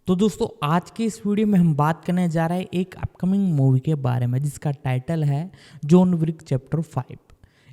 तो दोस्तों आज के इस वीडियो में हम बात करने जा रहे हैं एक अपकमिंग मूवी के बारे में जिसका टाइटल है जॉन विक चैप्टर 5।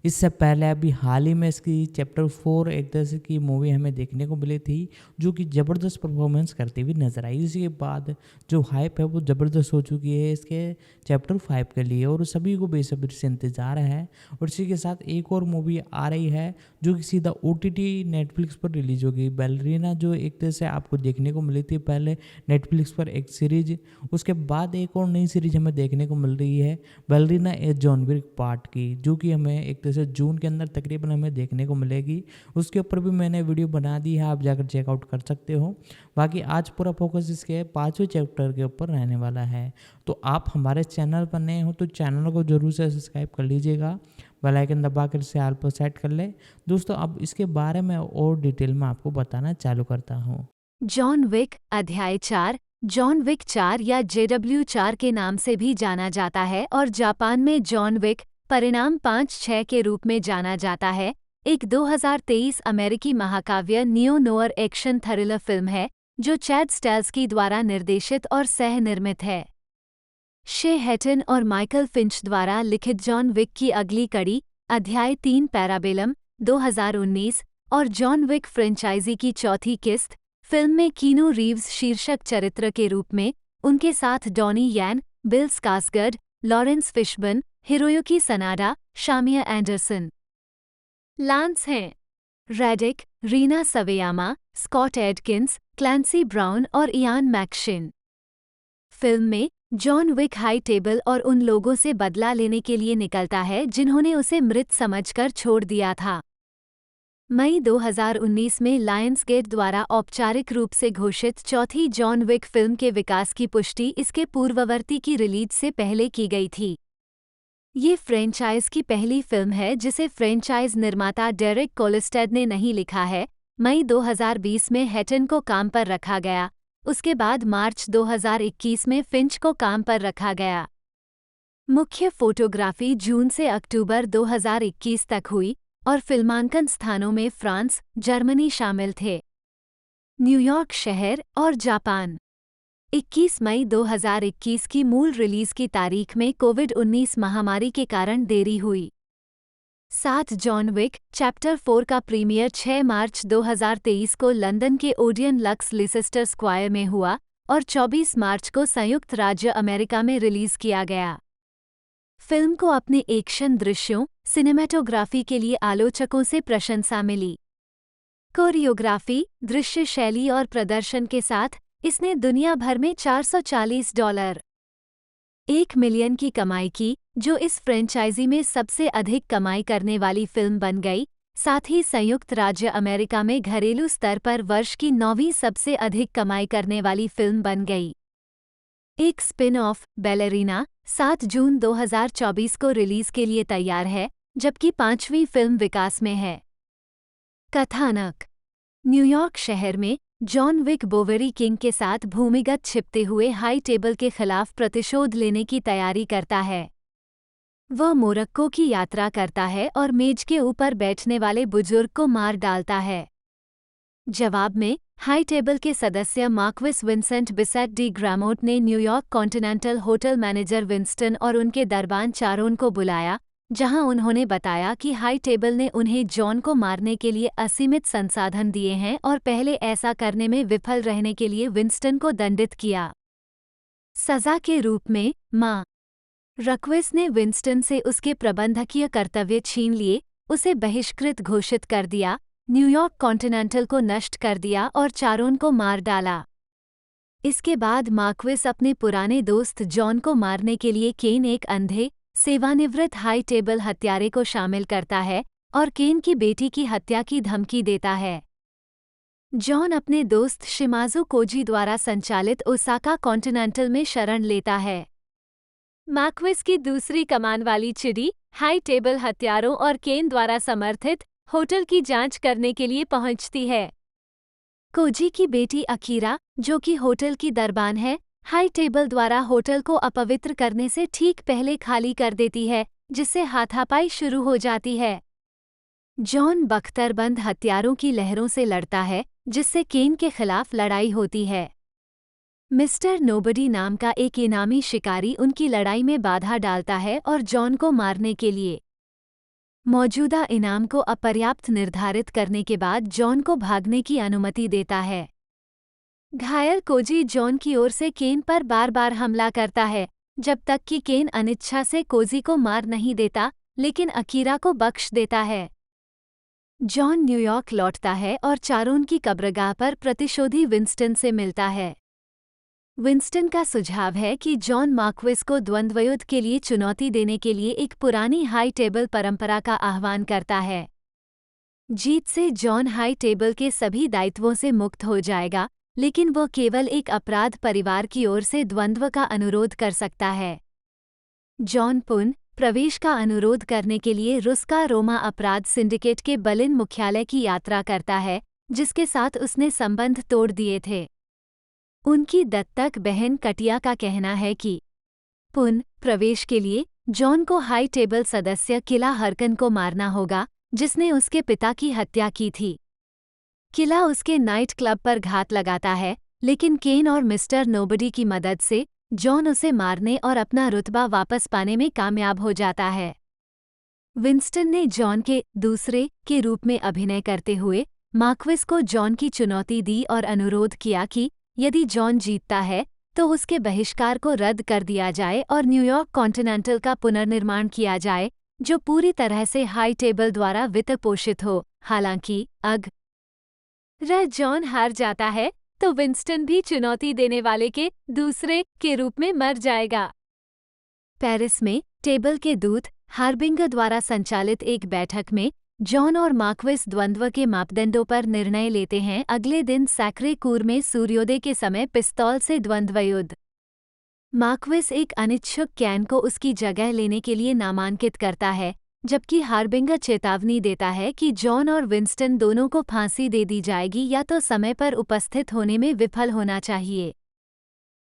इससे पहले अभी हाल ही में इसकी चैप्टर 4 एक तरह से की मूवी हमें देखने को मिली थी जो कि ज़बरदस्त परफॉर्मेंस करती हुई नजर आई। इसी के बाद जो हाइप है वो ज़बरदस्त हो चुकी है इसके चैप्टर 5 के लिए और सभी को बेसब्री से इंतज़ार है। और इसी के साथ एक और मूवी आ रही है जो कि सीधा OTT नेटफ्लिक्स पर रिलीज होगी, बैलरीना, जो एक तरह से आपको देखने को मिली थी पहले नेटफ्लिक्स पर एक सीरीज, उसके बाद एक और नई सीरीज हमें देखने को मिल रही है बैलरीना ए जॉन विक पार्ट की, जो कि हमें एक तरह से जून के अंदर तकरीबन हमें देखने को मिलेगी। उसके ऊपर भी मैंने वीडियो बना दी है, आप जाकर चेकआउट कर सकते हो। बाकी आज पूरा फोकस इसके 5वें चैप्टर के ऊपर रहने वाला है। तो आप हमारे चैनल पर नए हो तो चैनल को जरूर से सब्सक्राइब कर लीजिएगा, बेल आइकन दबा कर इसे ऑल पर सेट कर ले। दोस्तों अब इसके बारे में और डिटेल में आपको बताना चालू करता हूँ। जॉन विक अध्याय 4 जॉन विक 4 या JW4 के नाम से भी जाना जाता है और जापान में जॉन विक परिणाम 5-6 के रूप में जाना जाता है, एक 2023 अमेरिकी महाकाव्य neo knower action thriller film है जो चैड स्टाल्स्की द्वारा निर्देशित और सह-निर्मित है। शे हैटन और माइकल फिंच द्वारा लिखित जॉन विक की अगली कड़ी अध्याय 3 पैराबेलम 2019 और जॉन विक फ्रेंचाइजी की चौथी किस्त फिल्म में कीनू रीव्स शीर्षक चरित्र के रूप में, उनके साथ Donnie Yen, Bill Skarsgard, Laurence Fishburne, Hiroyuki Sanada, Shamier Anderson, Lance हैं, Reddick, Rina Sawayama, Scott Adkins, Clancy Brown और इयान मैक्शिन। फिल्म में जॉन विक हाई टेबल और उन लोगों से बदला लेने के लिए निकलता है जिन्होंने उसे मृत समझकर छोड़ दिया था। मई 2019 में लायंसगेट द्वारा औपचारिक रूप से घोषित चौथी जॉन विक फिल्म के विकास की पुष्टि इसके पूर्ववर्ती की रिलीज से पहले की गई थी। ये फ्रेंचाइज की पहली फिल्म है जिसे फ्रेंचाइज निर्माता डेरेक कोलिस्टेड ने नहीं लिखा है। मई 2020 में हैटन को काम पर रखा गया, उसके बाद मार्च 2021 में फिंच को काम पर रखा गया। मुख्य फोटोग्राफी जून से अक्टूबर 2021 तक हुई और फिल्मांकन स्थानों में फ्रांस, जर्मनी शामिल थे, न्यूयॉर्क शहर और जापान। 21 मई 2021 की मूल रिलीज की तारीख में कोविड-19 महामारी के कारण देरी हुई। 7 जॉन विक चैप्टर 4 का प्रीमियर 6 मार्च 2023 को लंदन के ओडियन लक्स लीसेस्टर स्क्वायर में हुआ और 24 मार्च को संयुक्त राज्य अमेरिका में रिलीज किया गया। फिल्म को अपने एक्शन दृश्यों, सिनेमेटोग्राफी के लिए आलोचकों से प्रशंसा मिली। कोरियोग्राफी, दृश्य शैली और प्रदर्शन के साथ इसने दुनिया भर में $440 मिलियन की कमाई की, जो इस फ्रेंचाइजी में सबसे अधिक कमाई करने वाली फिल्म बन गई। साथ ही संयुक्त राज्य अमेरिका में घरेलू स्तर पर वर्ष की 9वीं सबसे अधिक कमाई करने वाली फिल्म बन गई। एक स्पिन ऑफ बैलेरिना 7 जून 2024 को रिलीज के लिए तैयार है, जबकि 5वीं फिल्म विकास में है। कथानक: न्यूयॉर्क शहर में जॉन विक बोवेरी किंग के साथ भूमिगत छिपते हुए हाई टेबल के खिलाफ प्रतिशोध लेने की तैयारी करता है। वह मोरक्को की यात्रा करता है और मेज के ऊपर बैठने वाले बुजुर्ग को मार डालता है। जवाब में हाई टेबल के सदस्य मार्क्विस विंसेंट बिसेट डी ग्रामोट ने New York continental hotel manager Winston और उनके दरबान चारोन को बुलाया, जहां उन्होंने बताया कि हाई टेबल ने उन्हें जॉन को मारने के लिए असीमित संसाधन दिए हैं और पहले ऐसा करने में विफल रहने के लिए विंस्टन को दंडित किया। सजा के रूप में मार्क्विस ने विंस्टन से उसके प्रबंधकीय कर्तव्य छीन लिए, उसे बहिष्कृत घोषित कर दिया, न्यूयॉर्क कॉन्टिनेंटल को नष्ट कर दिया और चारोन को मार डाला। इसके बाद मार्क्विस अपने पुराने दोस्त जॉन को मारने के लिए केन, एक अंधे सेवानिवृत्त हाई टेबल हत्यारे को शामिल करता है और केन की बेटी की हत्या की धमकी देता है। जॉन अपने दोस्त शिमाज़ु कोजी द्वारा संचालित ओसाका कॉन्टिनेंटल में शरण लेता है। मार्क्विस की दूसरी कमान वाली चिड़ी हाई टेबल हत्यारों और केन द्वारा समर्थित होटल की जांच करने के लिए पहुंचती है। कोजी की बेटी अकीरा, जो कि होटल की दरबान है, हाई टेबल द्वारा होटल को अपवित्र करने से ठीक पहले खाली कर देती है, जिससे हाथापाई शुरू हो जाती है। जॉन बख्तरबंद हत्यारों की लहरों से लड़ता है, जिससे केन के खिलाफ लड़ाई होती है। मिस्टर नोबडी नाम का एक इनामी शिकारी उनकी लड़ाई में बाधा डालता है और जॉन को मारने के लिए मौजूदा इनाम को अपर्याप्त निर्धारित करने के बाद जॉन को भागने की अनुमति देता है। घायल कोजी जॉन की ओर से केन पर बार बार हमला करता है, जब तक कि केन अनिच्छा से कोजी को मार नहीं देता, लेकिन अकीरा को बख्श देता है। जॉन न्यूयॉर्क लौटता है और चारोन की कब्रगाह पर प्रतिशोधी विंस्टन से मिलता है। विंस्टन का सुझाव है कि जॉन मार्क्विस को द्वंद्वयुद्ध के लिए चुनौती देने के लिए एक पुरानी हाई टेबल परंपरा का आह्वान करता है। जीत से जॉन हाई टेबल के सभी दायित्वों से मुक्त हो जाएगा, लेकिन वो केवल एक अपराध परिवार की ओर से द्वंद्व का अनुरोध कर सकता है। जॉन पुनः प्रवेश का अनुरोध करने के लिए रूस का रोमा अपराध सिंडिकेट के बर्लिन मुख्यालय की यात्रा करता है, जिसके साथ उसने संबंध तोड़ दिए थे। उनकी दत्तक बहन कटिया का कहना है कि पुनः प्रवेश के लिए जॉन को हाई टेबल सदस्य किला हरकन को मारना होगा, जिसने उसके पिता की हत्या की थी। किला उसके नाइट क्लब पर घात लगाता है, लेकिन केन और मिस्टर नोबडी की मदद से जॉन उसे मारने और अपना रुतबा वापस पाने में कामयाब हो जाता है। विंस्टन ने जॉन के दूसरे के रूप में अभिनय करते हुए मार्क्विस को जॉन की चुनौती दी और अनुरोध किया कि यदि जॉन जीतता है तो उसके बहिष्कार को रद्द कर दिया जाए और न्यूयॉर्क कॉन्टिनेंटल का पुनर्निर्माण किया जाए, जो पूरी तरह से हाई टेबल द्वारा वित्त पोषित हो। हालांकि अगर जॉन हार जाता है तो विंस्टन भी चुनौती देने वाले के दूसरे के रूप में मर जाएगा। पेरिस में टेबल के दूत हार्बिंगर द्वारा संचालित एक बैठक में जॉन और मार्क्विस द्वंद्व के मापदंडों पर निर्णय लेते हैं। अगले दिन सैक्रे कूर में सूर्योदय के समय पिस्तौल से द्वंद्वयुद्ध। मार्क्विस एक अनिच्छुक कैन को उसकी जगह लेने के लिए नामांकित करता है, जबकि हार्बिंगर चेतावनी देता है कि जॉन और विंस्टन दोनों को फांसी दे दी जाएगी या तो समय पर उपस्थित होने में विफल होना चाहिए।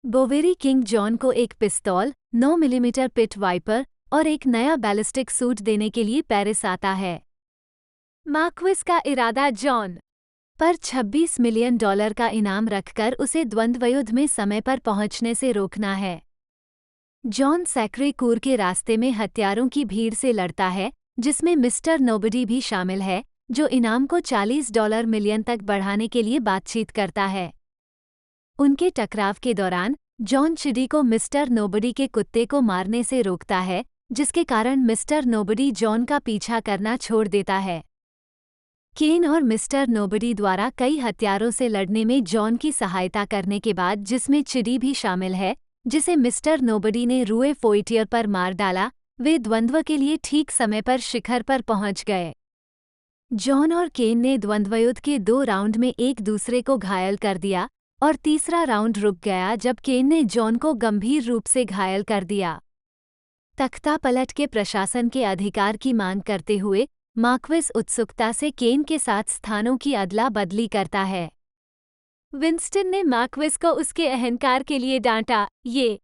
बोवेरी किंग जॉन को एक पिस्तौल, 9 मिलीमीटर पिट वाइपर और एक नया बैलिस्टिक सूट देने के लिए पेरिस आता है। मार्क्विस का इरादा जॉन पर $26 मिलियन का इनाम रखकर उसे द्वंद्वयुद्ध में समय पर पहुंचने से रोकना है। जॉन सैक्रे कूर के रास्ते में हत्यारों की भीड़ से लड़ता है, जिसमें मिस्टर नोबडी भी शामिल है, जो इनाम को $40 मिलियन तक बढ़ाने के लिए बातचीत करता है। उनके टकराव के दौरान जॉन चिडी को मिस्टर नोबडी के कुत्ते को मारने से रोकता है, जिसके कारण मिस्टर नोबडी जॉन का पीछा करना छोड़ देता है। केन और मिस्टर नोबडी द्वारा कई हत्यारों से लड़ने में जॉन की सहायता करने के बाद, जिसमें चिडी भी शामिल है, जिसे मिस्टर नोबडी ने रूए फोइटियर पर मार डाला, वे द्वंद्व के लिए ठीक समय पर शिखर पर पहुंच गए। जॉन और केन ने द्वंद्वयुद्ध के 2 राउंड में एक दूसरे को घायल कर दिया और तीसरा राउंड रुक गया जब केन ने जॉन को गंभीर रूप से घायल कर दिया। तख्तापलट के प्रशासन के अधिकार की मांग करते हुए मार्क्विस उत्सुकता से केन के साथ स्थानों की अदला बदली करता है। विंस्टन ने मार्क्विस को उसके अहंकार के लिए डांटा, ये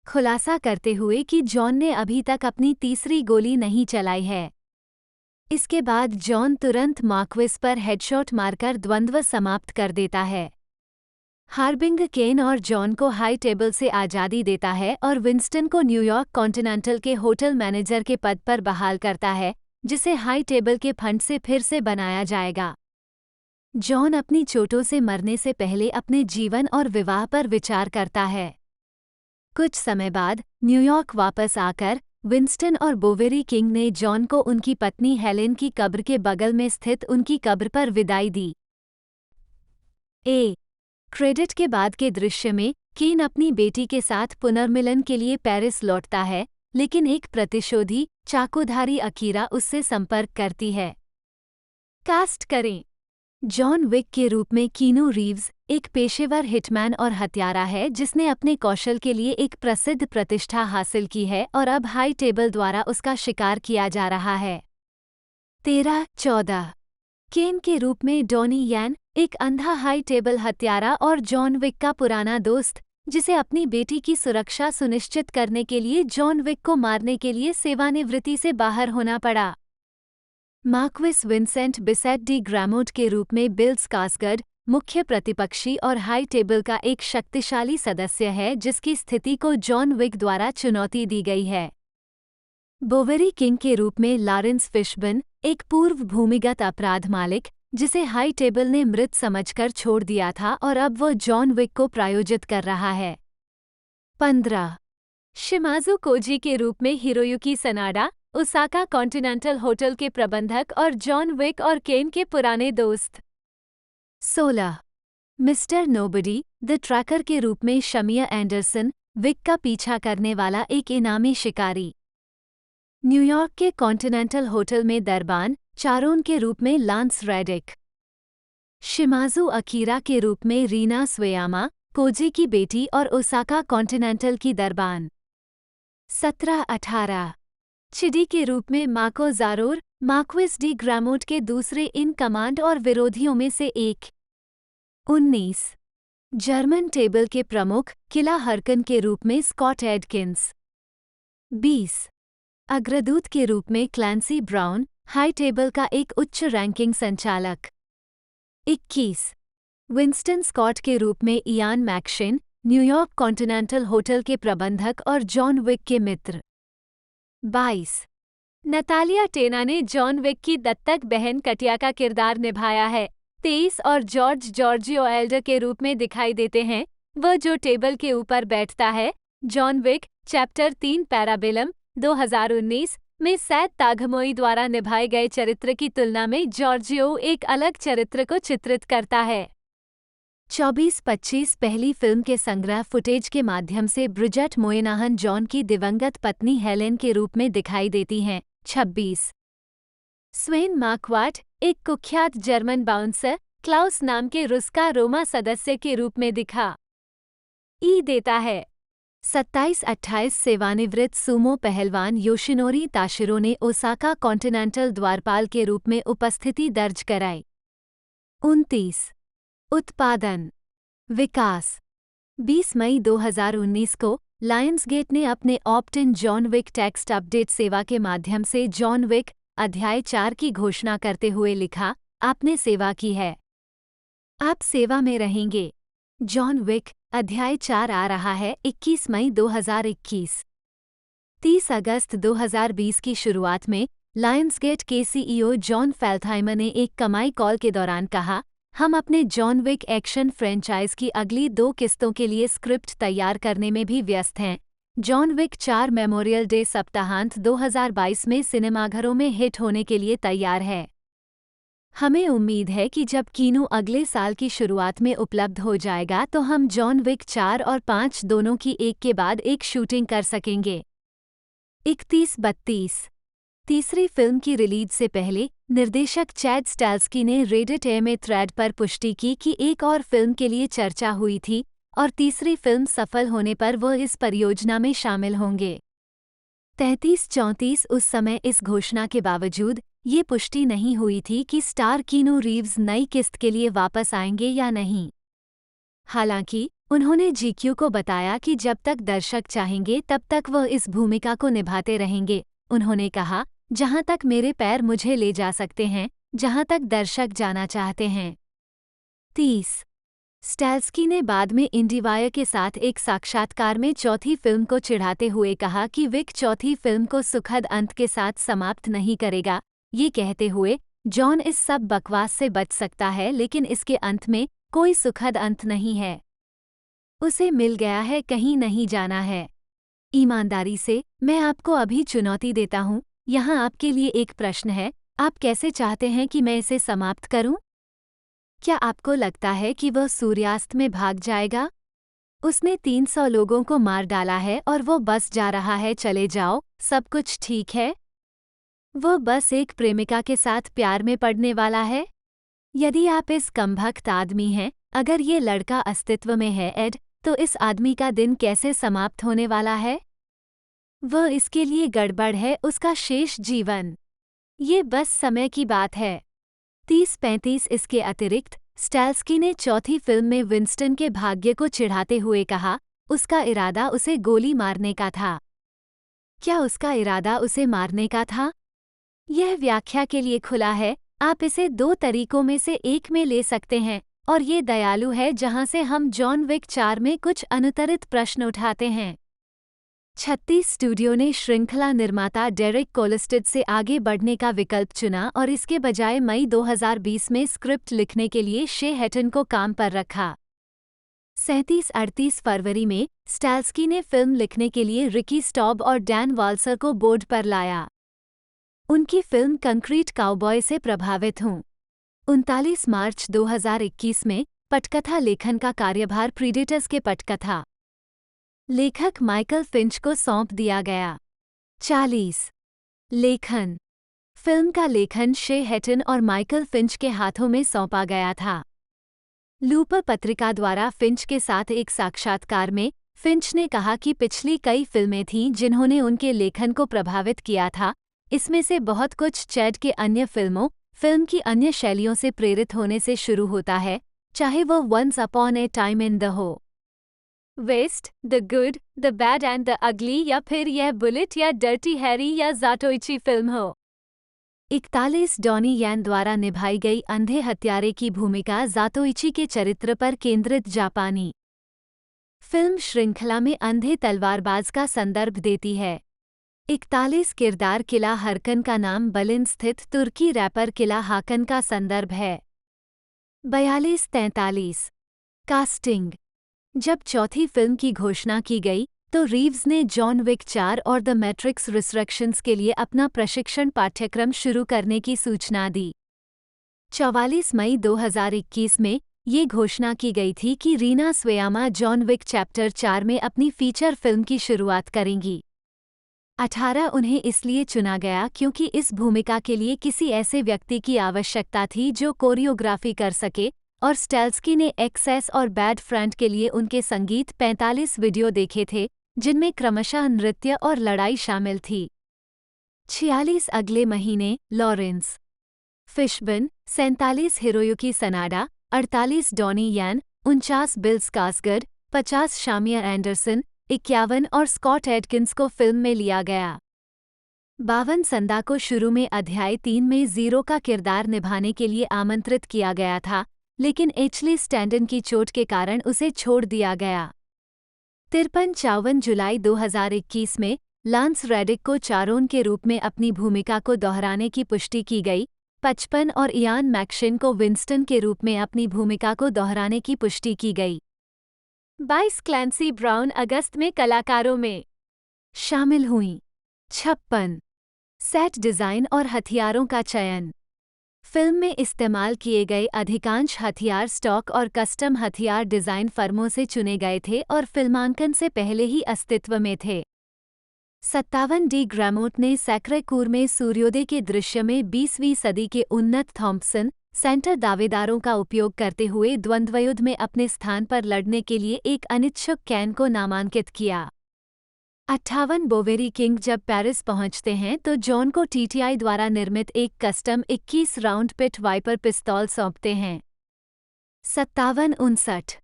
खुलासा करते हुए कि जॉन ने अभी तक अपनी तीसरी गोली नहीं चलाई है। इसके बाद जॉन तुरंत मार्क्विस पर हेडशॉट मारकर द्वंद्व समाप्त कर देता है। हार्बिंगर केन और जॉन को हाई टेबल से आज़ादी देता है और विंस्टन को न्यूयॉर्क कॉन्टिनेंटल के होटल मैनेजर के पद पर बहाल करता है, जिसे हाई टेबल के फंड से फिर से बनाया जाएगा। जॉन अपनी चोटों से मरने से पहले अपने जीवन और विवाह पर विचार करता है। कुछ समय बाद न्यूयॉर्क वापस आकर विंस्टन और बोवेरी किंग ने जॉन को उनकी पत्नी हेलेन की कब्र के बगल में स्थित उनकी कब्र पर विदाई दी। क्रेडिट के बाद के दृश्य में केन अपनी बेटी के साथ पुनर्मिलन के लिए पेरिस लौटता है, लेकिन एक प्रतिशोधी चाकूधारी अकीरा उससे संपर्क करती है। कास्ट करें। जॉन विक के रूप में कीनू रीव्स एक पेशेवर हिटमैन और हत्यारा है जिसने अपने कौशल के लिए एक प्रसिद्ध प्रतिष्ठा हासिल की है और अब हाई टेबल द्वारा उसका शिकार किया जा रहा है। 13-14 केन के रूप में डॉनी यैन एक अंधा हाई टेबल हत्यारा और जॉन विक का पुराना दोस्त, जिसे अपनी बेटी की सुरक्षा सुनिश्चित करने के लिए जॉन विक को मारने के लिए सेवानिवृत्ति से बाहर होना पड़ा। मार्क्विस विंसेंट बिसेट डी ग्रामोट के रूप में बिल स्कार्सगर्ड मुख्य प्रतिपक्षी और हाई टेबल का एक शक्तिशाली सदस्य है जिसकी स्थिति को जॉन विक द्वारा चुनौती दी गई है। बोवेरी किंग के रूप में लॉरेंस फिशबर्न, एक पूर्व भूमिगत अपराध मालिक, जिसे हाई टेबल ने मृत समझकर छोड़ दिया था और अब वो जॉन विक को प्रायोजित कर रहा है। 15. शिमाज़ु कोजी के रूप में हिरोयुकी सनाडा, ओसाका कॉन्टिनेंटल होटल के प्रबंधक और जॉन विक और केन के पुराने दोस्त। 16. मिस्टर नोबडी, द ट्रैकर के रूप में शमिया एंडरसन, विक का पीछा करने वाला एक इनामी शिकारी। न्यूयॉर्क के कॉन्टिनेंटल होटल में दरबान, चारोन के रूप में लांस रेडिक। शिमाज़ु अकीरा के रूप में रीना स्वेयामा, कोजी की बेटी और ओसाका कॉन्टिनेंटल की दरबान। 17-18. चिडी के रूप में माको ज़ारोर, मार्क्विस डी ग्रामोट के दूसरे इन कमांड और विरोधियों में से एक। 19. जर्मन टेबल के प्रमुख, किला हरकन के रूप में स्कॉट एडकिंस। 20. अग्रदूत के रूप में क्लैंसी ब्राउन, हाई टेबल का एक उच्च रैंकिंग संचालक। 21. विंस्टन स्कॉट के रूप में इयान मैक्शिन, न्यूयॉर्क कॉन्टिनेंटल होटल के प्रबंधक और जॉन विक के मित्र। 22. नतालिया टेना ने जॉन विक की दत्तक बहन कटिया का किरदार निभाया है। 23. और जॉर्ज जॉर्जियो एल्डर के रूप में दिखाई देते हैं, वह जो टेबल के ऊपर बैठता है। जॉन विक, चैप्टर 3 पैराबेलम 2019 में सैद ताघमोई द्वारा निभाए गए चरित्र की तुलना में जॉर्जियो एक अलग चरित्र को चित्रित करता है। 24-25 पहली फिल्म के संग्रह फुटेज के माध्यम से ब्रिजेट मोयनाहन जॉन की दिवंगत पत्नी हेलेन के रूप में दिखाई देती हैं। 26. स्वेन मार्क्वार्ट, एक कुख्यात जर्मन बाउंसर, क्लाउस नाम के रुस्का रोमा सदस्य के रूप में दिखाई देता है। 27-28 सेवानिवृत्त सूमो पहलवान योशिनोरी ताशिरो ने ओसाका कॉन्टिनेंटल द्वारपाल के रूप में उपस्थिति दर्ज कराई। 29. उत्पादन विकास 20 मई 2019 को लायंसगेट ने अपने opt in John Wick text update सेवा के माध्यम से जॉन विक अध्याय 4 की घोषणा करते हुए लिखा, आपने सेवा की है, आप सेवा में रहेंगे। जॉन विक अध्याय 4 आ रहा है 21 मई 2021। 30 अगस्त 2020 की शुरुआत में लायंसगेट के सीईओ जॉन फेल्थहाइमर ने एक कमाई कॉल के दौरान कहा, हम अपने जॉन विक एक्शन फ्रेंचाइज की अगली 2 किस्तों के लिए स्क्रिप्ट तैयार करने में भी व्यस्त हैं। जॉन विक 4 मेमोरियल डे सप्ताहांत 2022 में सिनेमाघरों में हिट होने के लिए तैयार है। हमें उम्मीद है कि जब कीनो अगले साल की शुरुआत में उपलब्ध हो जाएगा तो हम जॉन विक 4 और 5 दोनों की एक के बाद एक शूटिंग कर सकेंगे। 31-32 तीसरी फिल्म की रिलीज से पहले निर्देशक चैड स्टाल्स्की ने रेडिट में थ्रेड पर पुष्टि की कि एक और फिल्म के लिए चर्चा हुई थी और तीसरी फिल्म सफल होने पर वह इस परियोजना में शामिल होंगे। 33-34 उस समय इस घोषणा के बावजूद ये पुष्टि नहीं हुई थी कि स्टार कीनू रीव्स नई किस्त के लिए वापस आएंगे या नहीं। हालांकि उन्होंने जीक्यू को बताया कि जब तक दर्शक चाहेंगे तब तक वह इस भूमिका को निभाते रहेंगे। उन्होंने कहा, जहां तक मेरे पैर मुझे ले जा सकते हैं, जहां तक दर्शक जाना चाहते हैं। 30 स्टाल्स्की ने बाद में इंडीवायर के साथ एक साक्षात्कार में चौथी फिल्म को चिढ़ाते हुए कहा कि विक चौथी फिल्म को सुखद अंत के साथ समाप्त नहीं करेगा, ये कहते हुए, जॉन इस सब बकवास से बच सकता है लेकिन इसके अंत में कोई सुखद अंत नहीं है। उसे मिल गया है, कहीं नहीं जाना है। ईमानदारी से मैं आपको अभी चुनौती देता हूँ, यहाँ आपके लिए एक प्रश्न है, आप कैसे चाहते हैं कि मैं इसे समाप्त करूं? क्या आपको लगता है कि वह सूर्यास्त में भाग जाएगा? उसने 300 लोगों को मार डाला है और वो बस जा रहा है, चले जाओ, सब कुछ ठीक है। वह बस एक प्रेमिका के साथ प्यार में पड़ने वाला है। यदि आप इस कमबख्त आदमी हैं, अगर ये लड़का अस्तित्व में है एड, तो इस आदमी का दिन कैसे समाप्त होने वाला है? वह इसके लिए गड़बड़ है उसका शेष जीवन। ये बस समय की बात है। 30-35 इसके अतिरिक्त स्टाल्स्की ने चौथी फिल्म में विंस्टन के भाग्य को चिढ़ाते हुए कहा, उसका इरादा उसे गोली मारने का था। क्या उसका इरादा उसे मारने का था? यह व्याख्या के लिए खुला है, आप इसे 2 तरीकों में से एक में ले सकते हैं, और ये दयालु है जहां से हम जॉन विक 4 में कुछ अनुत्तरित प्रश्न उठाते हैं। 36 स्टूडियो ने श्रृंखला निर्माता डेरेक कोलिस्टेड से आगे बढ़ने का विकल्प चुना और इसके बजाय मई 2020 में स्क्रिप्ट लिखने के लिए शे हेटन को काम पर रखा। 37-38 फरवरी में स्टाल्स्की ने फिल्म लिखने के लिए रिकी स्टॉब और डैन वाल्सर को बोर्ड पर लाया। उनकी फिल्म कंक्रीट काउबॉय से प्रभावित हूँ। 39 मार्च 2021 में पटकथा लेखन का कार्यभार प्रीडेटर्स के पटकथा लेखक माइकल फिंच को सौंप दिया गया। 40 लेखन फिल्म का लेखन शे हेटन और माइकल फिंच के हाथों में सौंपा गया था। लूपर पत्रिका द्वारा फिंच के साथ एक साक्षात्कार में फिंच ने कहा कि पिछली कई फिल्में थीं जिन्होंने उनके लेखन को प्रभावित किया था। इसमें से बहुत कुछ चैड के अन्य फिल्म की अन्य शैलियों से प्रेरित होने से शुरू होता है, चाहे वो once upon a time in the हो west, the good, the bad and the ugly, या फिर यह बुलेट या डर्टी हैरी या ज़ाटोइची फिल्म हो। 41 डॉनी यैन द्वारा निभाई गई अंधे हत्यारे की भूमिका ज़ातोइची के चरित्र पर केंद्रित जापानी फिल्म श्रृंखला में अंधे तलवारबाज का संदर्भ देती है। 41 किरदार किला हरकन का नाम बर्लिन स्थित तुर्की रैपर किला हाकन का संदर्भ है। 42-43 कास्टिंग जब चौथी फिल्म की घोषणा की गई तो रीव्स ने जॉन विक 4 और द मैट्रिक्स रिसरेक्शंस के लिए अपना प्रशिक्षण पाठ्यक्रम शुरू करने की सूचना दी। 44 मई 2021 में ये घोषणा की गई थी कि रीना स्वेयामा जॉन विक चैप्टर 4 में अपनी फीचर फिल्म की शुरुआत करेंगी। 18 उन्हें इसलिए चुना गया क्योंकि इस भूमिका के लिए किसी ऐसे व्यक्ति की आवश्यकता थी जो कोरियोग्राफी कर सके, और स्टाल्स्की ने एक्सेस और बैड फ्रंट के लिए उनके संगीत 45 वीडियो देखे थे, जिनमें क्रमशः नृत्य और लड़ाई शामिल थी। 46 अगले महीने Laurence Fishburne, 47 Hiroyuki Sanada, 48 Donnie Yen, 49 Bill Skarsgard, 50 Shamier Anderson, 51 और स्कॉट एडकिंस को फिल्म में लिया गया। 52 संदा को शुरू में अध्याय 3 में जीरो का किरदार निभाने के लिए आमंत्रित किया गया था, लेकिन एचली स्टैंडन की चोट के कारण उसे छोड़ दिया गया। 53-54 जुलाई 2021 में लांस रेडिक को चारोन के रूप में अपनी भूमिका को दोहराने की पुष्टि की गई। 55 और इयान मैक्शिन को विंस्टन के रूप में अपनी भूमिका को दोहराने की पुष्टि की गई। 22 क्लैंसी ब्राउन अगस्त में कलाकारों में शामिल हुईं। 56 सेट डिज़ाइन और हथियारों का चयन फिल्म में इस्तेमाल किए गए अधिकांश हथियार स्टॉक और कस्टम हथियार डिज़ाइन फर्मों से चुने गए थे और फिल्मांकन से पहले ही अस्तित्व में थे। 57 डी ग्रामोट ने सैक्रे-कूर में सूर्योदय के दृश्य में 20वीं सदी के उन्नत थॉम्पसन सेंटर दावेदारों का उपयोग करते हुए द्वंद्वयुद्ध में अपने स्थान पर लड़ने के लिए एक अनिच्छुक कैन को नामांकित किया। 58 बोवेरी किंग जब पेरिस पहुंचते हैं तो जॉन को टीटीआई द्वारा निर्मित एक कस्टम 21 राउंड पिट वाइपर पिस्तौल सौंपते हैं। 57-59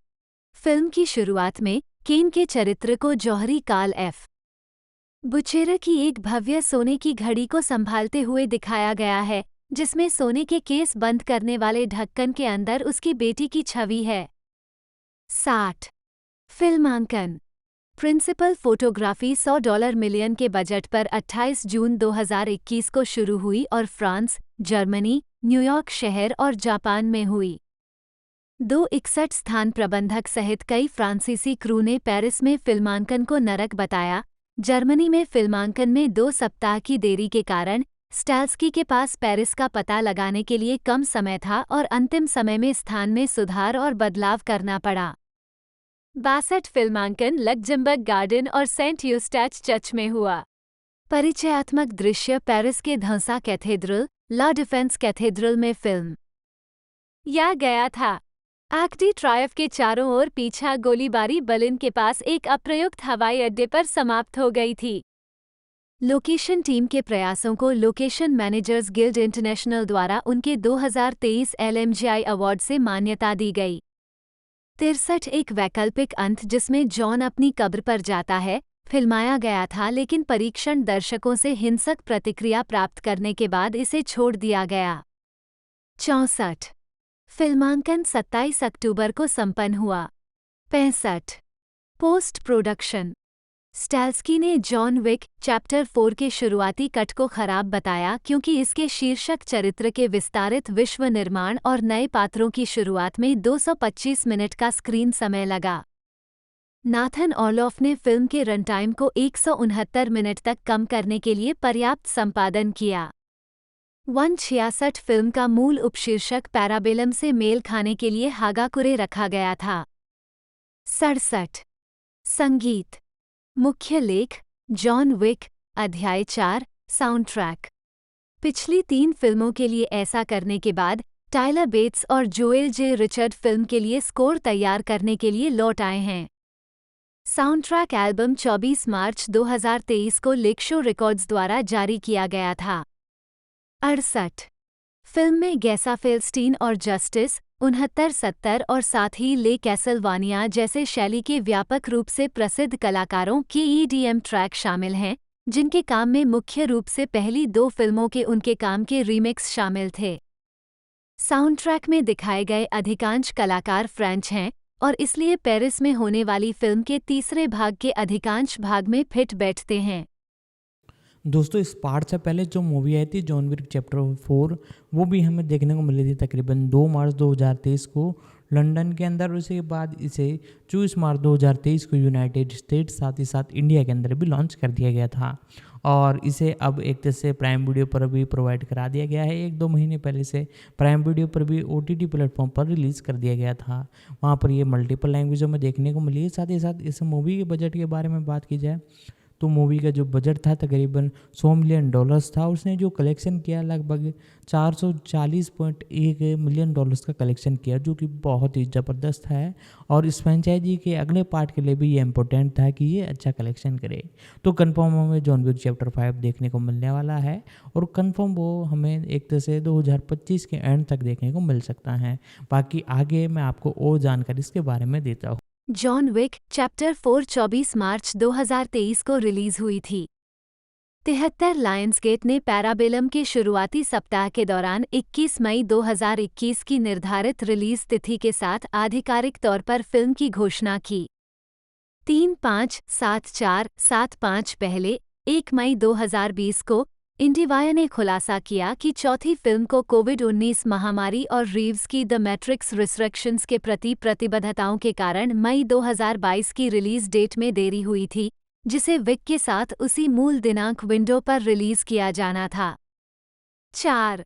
फिल्म की शुरुआत में केन के चरित्र को जौहरी कार्ल एफ. बुचेरा की एक भव्य सोने की घड़ी को संभालते हुए दिखाया गया है, जिसमें सोने के केस बंद करने वाले ढक्कन के अंदर उसकी बेटी की छवि है। 60 फिल्मांकन प्रिंसिपल फोटोग्राफी $100 मिलियन के बजट पर 28 जून 2021 को शुरू हुई और फ्रांस, जर्मनी, न्यूयॉर्क शहर और जापान में हुई। 261 स्थान प्रबंधक सहित कई फ्रांसीसी क्रू ने पेरिस में फिल्मांकन को नरक बताया। जर्मनी में फिल्मांकन में 2 सप्ताह की देरी के कारण स्टाल्स्की के पास पेरिस का पता लगाने के लिए कम समय था और अंतिम समय में स्थान में सुधार और बदलाव करना पड़ा। 62 फिल्मांकन लक्जमबर्ग गार्डन और सेंट यूस्टैच चर्च में हुआ। परिचयात्मक दृश्य पेरिस के धंसा कैथेड्रल, ला डिफेंस कैथेड्रल में फिल्म या गया था। आर्क डी ट्रायफ के चारों ओर पीछा गोलीबारी बर्लिन के पास एक अप्रयुक्त हवाई अड्डे पर समाप्त हो गई थी। लोकेशन टीम के प्रयासों को लोकेशन मैनेजर्स गिल्ड इंटरनेशनल द्वारा उनके 2023 LMGI अवार्ड से मान्यता दी गई। 63 एक वैकल्पिक अंत जिसमें जॉन अपनी कब्र पर जाता है फिल्माया गया था, लेकिन परीक्षण दर्शकों से हिंसक प्रतिक्रिया प्राप्त करने के बाद इसे छोड़ दिया गया। 64 फिल्मांकन 27 अक्टूबर को संपन्न हुआ। 65 पोस्ट प्रोडक्शन। स्टाल्स्की ने जॉन विक चैप्टर 4 के शुरुआती कट को खराब बताया क्योंकि इसके शीर्षक चरित्र के विस्तारित विश्व निर्माण और नए पात्रों की शुरुआत में 225 मिनट का स्क्रीन समय लगा। नाथन ऑलोफ ने फिल्म के रन टाइम को 169 मिनट तक कम करने के लिए पर्याप्त संपादन किया। 166 फिल्म का मूल उपशीर्षक पैराबेलम से मेल खाने के लिए हागाकुरे रखा गया था। 67 संगीत। मुख्य लेख जॉन विक अध्याय 4 साउंड ट्रैक। पिछली 3 फिल्मों के लिए ऐसा करने के बाद टाइलर बेट्स और जोएल जे रिचर्ड फिल्म के लिए स्कोर तैयार करने के लिए लौट आए हैं। साउंड ट्रैक एल्बम 24 मार्च 2023 को लेक्शो रिकॉर्ड्स द्वारा जारी किया गया था। 68 फिल्म में गैसा फेल्स्टीन और जस्टिस 69-70 और साथ ही ले कैसलवानिया जैसे शैली के व्यापक रूप से प्रसिद्ध कलाकारों के ईडीएम ट्रैक शामिल हैं, जिनके काम में मुख्य रूप से पहली 2 फिल्मों के उनके काम के रीमिक्स शामिल थे। साउंड ट्रैक में दिखाए गए अधिकांश कलाकार फ्रेंच हैं और इसलिए पेरिस में होने वाली फिल्म के तीसरे भाग के अधिकांश भाग में फिट बैठते हैं। दोस्तों, इस पार्ट से पहले जो मूवी आई थी जॉन विक चैप्टर 4, वो भी हमें देखने को मिली थी तकरीबन 2 मार्च 2023 को लंदन के अंदर। उसके बाद इसे 24 मार्च 2023 को यूनाइटेड स्टेट्स साथ ही साथ इंडिया के अंदर भी लॉन्च कर दिया गया था और इसे अब एक तरह से प्राइम वीडियो पर भी प्रोवाइड करा दिया गया है। 1-2 महीने पहले से प्राइम वीडियो पर भी OTT प्लेटफॉर्म पर रिलीज़ कर दिया गया था। वहाँ पर ये मल्टीपल लैंग्वेजों में देखने को मिली है। साथ ही साथ इस मूवी के बजट के बारे में बात की जाए तो मूवी का जो बजट था तकरीबन $100 मिलियन था। उसने जो कलेक्शन किया लगभग $440.1 मिलियन का कलेक्शन किया, जो कि बहुत ही ज़बरदस्त है और इस फ्रेंचाइजी के अगले पार्ट के लिए भी ये इम्पोर्टेंट था कि ये अच्छा कलेक्शन करे। तो कंफर्म हमें जॉन विक चैप्टर 5 देखने को मिलने वाला है और कंफर्म वो हमें एक तरह से 2025 के एंड तक देखने को मिल सकता है। बाकी आगे मैं आपको और जानकारी इसके बारे में देता हूँ। जॉन विक चैप्टर 4 24 मार्च 2023 को रिलीज हुई थी। 73 लायंसगेट ने पैराबेलम के शुरुआती सप्ताह के दौरान 21 मई 2021 की निर्धारित रिलीज तिथि के साथ आधिकारिक तौर पर फिल्म की घोषणा की। 3-5-7-4-7-5 पहले 1 मई 2020 को इंडिवायर ने खुलासा किया कि चौथी फिल्म को कोविड-19 महामारी और रीव्स की द मैट्रिक्स रिसरेक्शंस के प्रति प्रतिबद्धताओं के कारण मई 2022 की रिलीज डेट में देरी हुई थी, जिसे विक के साथ उसी मूल दिनांक विंडो पर रिलीज किया जाना था। 4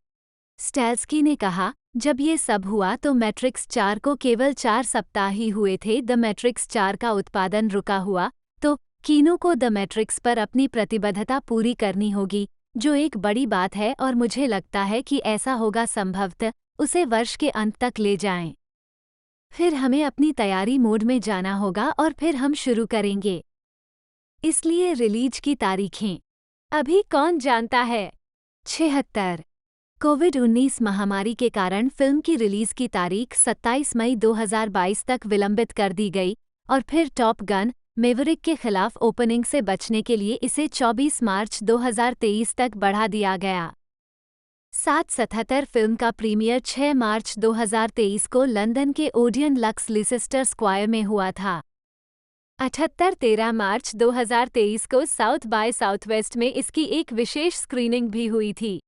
स्टाल्स्की ने कहा, जब ये सब हुआ तो मैट्रिक्स 4 को केवल 4 सप्ताह ही हुए थे। द मैट्रिक्स 4 का उत्पादन रुका हुआ, तो कीनो को द मैट्रिक्स पर अपनी प्रतिबद्धता पूरी करनी होगी, जो एक बड़ी बात है और मुझे लगता है कि ऐसा होगा, संभवतः उसे वर्ष के अंत तक ले जाएं। फिर हमें अपनी तैयारी मोड में जाना होगा और फिर हम शुरू करेंगे। इसलिए रिलीज की तारीखें अभी कौन जानता है। 76 कोविड-19 महामारी के कारण फिल्म की रिलीज की तारीख 27 मई 2022 तक विलंबित कर दी गई और फिर टॉप गन मैवरिक के खिलाफ ओपनिंग से बचने के लिए इसे 24 मार्च 2023 तक बढ़ा दिया गया। 777 फिल्म का प्रीमियर 6 मार्च 2023 को लंदन के ओडियन लक्स लीसेस्टर स्क्वायर में हुआ था। 78 13 मार्च 2023 को साउथ बाय साउथवेस्ट में इसकी एक विशेष स्क्रीनिंग भी हुई थी।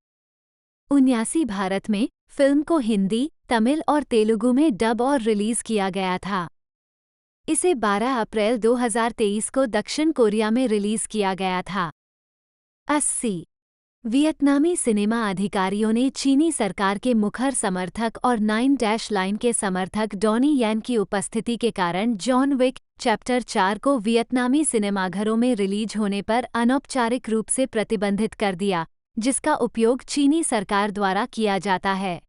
79 भारत में फिल्म को हिंदी, तमिल और तेलुगु में डब और रिलीज किया गया था। इसे 12 अप्रैल 2023 को दक्षिण कोरिया में रिलीज किया गया था। 80 वियतनामी सिनेमा अधिकारियों ने चीनी सरकार के मुखर समर्थक और 9 लाइन के समर्थक डॉनी यैन की उपस्थिति के कारण जॉन विक चैप्टर 4 को वियतनामी सिनेमाघरों में रिलीज होने पर अनौपचारिक रूप से प्रतिबंधित कर दिया, जिसका उपयोग चीनी सरकार द्वारा किया जाता है।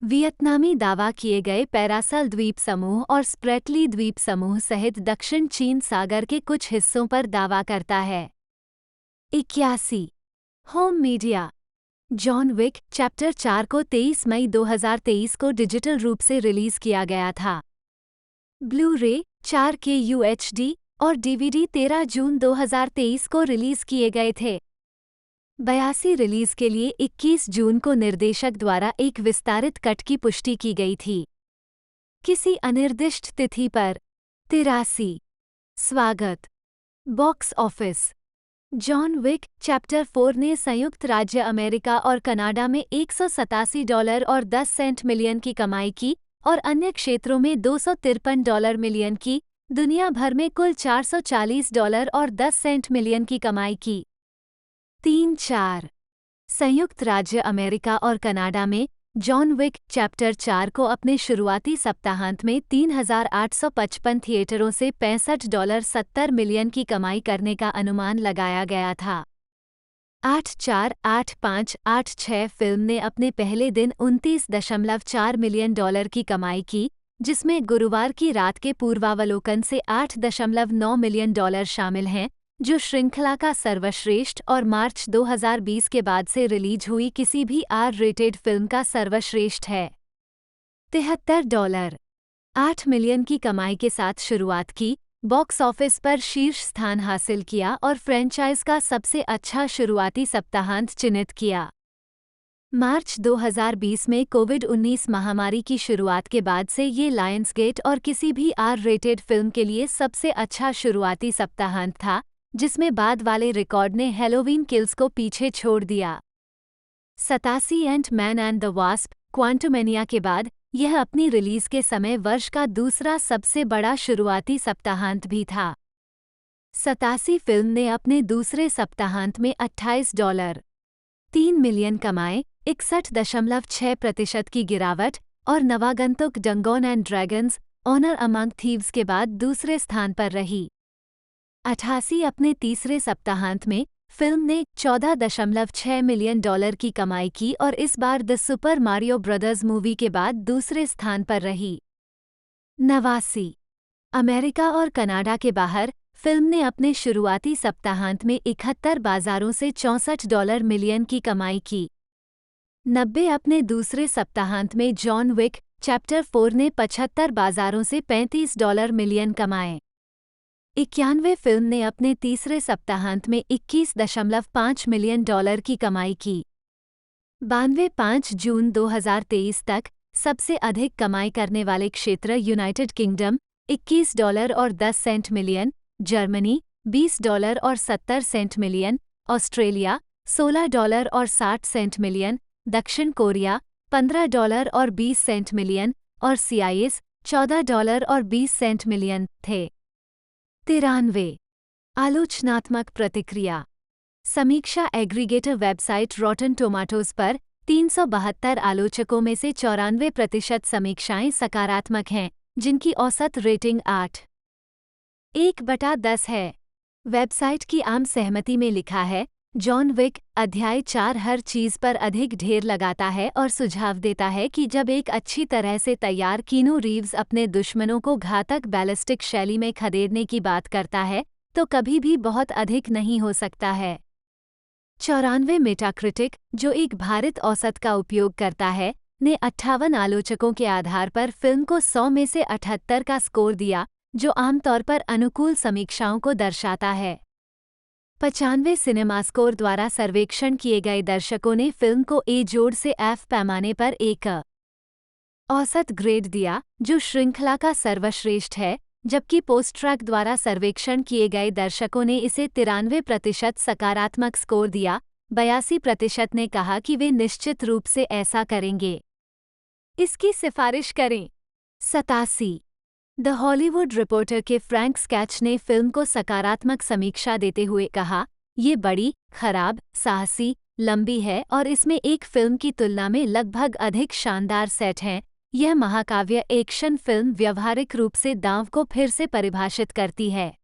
वियतनामी दावा किए गए पैरासल द्वीप समूह और स्प्रेटली द्वीप समूह सहित दक्षिण चीन सागर के कुछ हिस्सों पर दावा करता है। 81 home media. John Wick chapter 4 को 23 मई 2023 को डिजिटल रूप से रिलीज किया गया था। ब्लू-रे 4K UHD और DVD 13 जून 2023 को रिलीज किए गए थे। 82 रिलीज के लिए 21 जून को निर्देशक द्वारा एक विस्तारित कट की पुष्टि की गई थी। किसी अनिर्दिष्ट तिथि पर 83। स्वागत। Box office. John Wick chapter 4 ने संयुक्त राज्य अमेरिका और कनाडा में $187 और 10 सेंट मिलियन की कमाई की और अन्य क्षेत्रों में $253 मिलियन की, दुनिया भर में कुल $440 और 10 सेंट मिलियन की कमाई की। 3-4। संयुक्त राज्य अमेरिका और कनाडा में जॉन विक चैप्टर 4 को अपने शुरुआती सप्ताहांत में 3,855 थिएटरों से $65.70 मिलियन की कमाई करने का अनुमान लगाया गया था। 8,485,86 फिल्म ने अपने पहले दिन $29.4 मिलियन की कमाई की, जिसमें गुरुवार की रात के पूर्वावलोकन से $8.9 मिलियन शामिल हैं, जो श्रृंखला का सर्वश्रेष्ठ और मार्च 2020 के बाद से रिलीज हुई किसी भी R-रेटेड फिल्म का सर्वश्रेष्ठ है। $73.8 मिलियन की कमाई के साथ शुरुआत की, बॉक्स ऑफिस पर शीर्ष स्थान हासिल किया और फ्रेंचाइज का सबसे अच्छा शुरुआती सप्ताहांत चिन्हित किया। मार्च 2020 में कोविड-19 महामारी की शुरुआत के बाद से ये लायंसगेट और किसी भी R-रेटेड फिल्म के लिए सबसे अच्छा शुरुआती सप्ताहांत था, जिसमें बाद वाले रिकॉर्ड ने हैलोवीन किल्स को पीछे छोड़ दिया। 87 एंट-मैन एंड द वास्प क्वांटुमेनिया के बाद यह अपनी रिलीज के समय वर्ष का दूसरा सबसे बड़ा शुरुआती सप्ताहांत भी था। 87 फिल्म ने अपने दूसरे सप्ताहांत में $28.3 मिलियन कमाए, 61.6% की गिरावट, और नवागंतुक Dungeons and Dragons honour among thieves के बाद दूसरे स्थान पर रही। 88 अपने तीसरे सप्ताहांत में फिल्म ने $14.6 मिलियन की कमाई की और इस बार the super Mario brothers movie के बाद दूसरे स्थान पर रही। 89 अमेरिका और कनाडा के बाहर फिल्म ने अपने शुरुआती सप्ताहांत में 71 बाजारों से $64 मिलियन की कमाई की। 90 अपने दूसरे सप्ताहांत में जॉन विक चैप्टर 4 ने 75 बाजारों से $35 मिलियन कमाए। 91 फिल्म ने अपने तीसरे सप्ताहांत में $21.5 मिलियन की कमाई की। 92 5 जून 2023 तक सबसे अधिक कमाई करने वाले क्षेत्र यूनाइटेड किंगडम $21 और 10 सेंट मिलियन, जर्मनी $20 और 70 सेंट मिलियन, ऑस्ट्रेलिया $16 और 60 सेंट मिलियन, दक्षिण कोरिया $15 और 20 सेंट मिलियन और CIS $14 और 20 सेंट मिलियन थे। 93 आलोचनात्मक प्रतिक्रिया। समीक्षा एग्रीगेटर वेबसाइट रॉटन टोमाटोज पर 372 आलोचकों में से 94% समीक्षाएं सकारात्मक हैं, जिनकी औसत रेटिंग 8/10 है। वेबसाइट की आम सहमति में लिखा है, जॉन विक अध्याय 4 हर चीज पर अधिक ढेर लगाता है और सुझाव देता है कि जब एक अच्छी तरह से तैयार कीनू रीव्स अपने दुश्मनों को घातक बैलिस्टिक शैली में खदेड़ने की बात करता है, तो कभी भी बहुत अधिक नहीं हो सकता है। 94 मेटाक्रिटिक, जो एक भारित औसत का उपयोग करता है, ने 58 आलोचकों के आधार पर फिल्म को 100 में से 78 का स्कोर दिया, जो आमतौर पर अनुकूल समीक्षाओं को दर्शाता है। 95 सिनेमास्कोर द्वारा सर्वेक्षण किए गए दर्शकों ने फिल्म को A से F पैमाने पर एक औसत ग्रेड दिया, जो श्रृंखला का सर्वश्रेष्ठ है, जबकि पोस्टट्रैक द्वारा सर्वेक्षण किए गए दर्शकों ने इसे 93% सकारात्मक स्कोर दिया। 82% ने कहा कि वे निश्चित रूप से ऐसा करेंगे। इसकी सिफारिश करें। 87 द हॉलीवुड रिपोर्टर के फ्रैंक स्कैच ने फिल्म को सकारात्मक समीक्षा देते हुए कहा, ये बड़ी, खराब, साहसी, लंबी है और इसमें एक फिल्म की तुलना में लगभग अधिक शानदार सेट हैं। यह महाकाव्य एक्शन फिल्म व्यावहारिक रूप से दांव को फिर से परिभाषित करती है।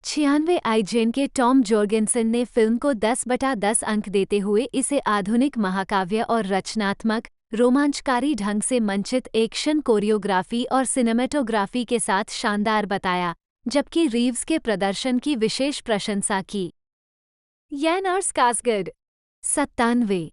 96 आईजेन के टॉम जॉर्गेनसन ने फिल्म को 10/10 अंक देते हुए इसे आधुनिक महाकाव्य और रचनात्मक, रोमांचकारी ढंग से मंचित एक्शन कोरियोग्राफी और सिनेमेटोग्राफी के साथ शानदार बताया, जबकि रीव्स के प्रदर्शन की विशेष प्रशंसा की। यैन और स्कार्सगर्ड। 97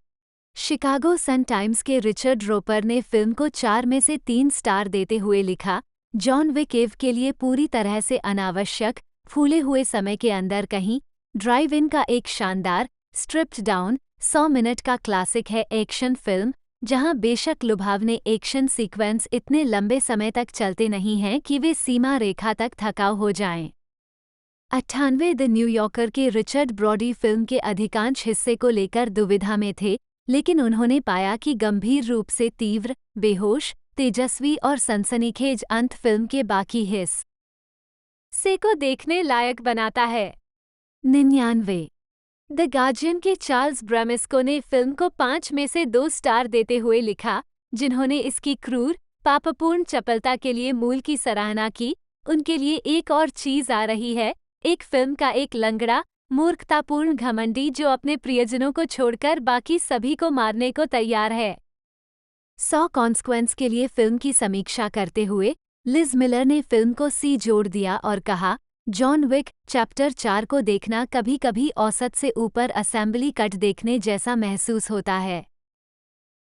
शिकागो सन टाइम्स के रिचर्ड रोपर ने फिल्म को 4 में से 3 स्टार देते हुए लिखा, जॉन विक एव के लिए पूरी तरह से अनावश्यक, फूले हुए समय के अंदर कहीं ड्राइव इन का एक शानदार, स्ट्रिप्ड डाउन 100 मिनट का क्लासिक है एक्शन फिल्म, जहां बेशक लुभावने एक्शन सीक्वेंस इतने लंबे समय तक चलते नहीं हैं कि वे सीमा रेखा तक थकाऊ हो जाएं। 98 द न्यूयॉर्कर के रिचर्ड ब्रॉडी फिल्म के अधिकांश हिस्से को लेकर दुविधा में थे, लेकिन उन्होंने पाया कि गंभीर रूप से तीव्र, बेहोश, तेजस्वी और सनसनीखेज अंत फिल्म के बाकी हिस्से को देखने लायक बनाता है। 99 द गार्जियन के चार्ल्स ब्रामिस्को ने फिल्म को 5 में से 2 स्टार देते हुए लिखा, जिन्होंने इसकी क्रूर, पापपूर्ण चपलता के लिए मूल की सराहना की। उनके लिए एक और चीज आ रही है, एक फिल्म का एक लंगड़ा, मूर्खतापूर्ण घमंडी जो अपने प्रियजनों को छोड़कर बाकी सभी को मारने को तैयार है। 100 कॉन्सिक्वेंस के लिए फिल्म की समीक्षा करते हुए लिज मिलर ने फिल्म को सी जोड़ दिया और कहा, जॉन विक चैप्टर 4 को देखना कभी कभी औसत से ऊपर असेंबली कट देखने जैसा महसूस होता है।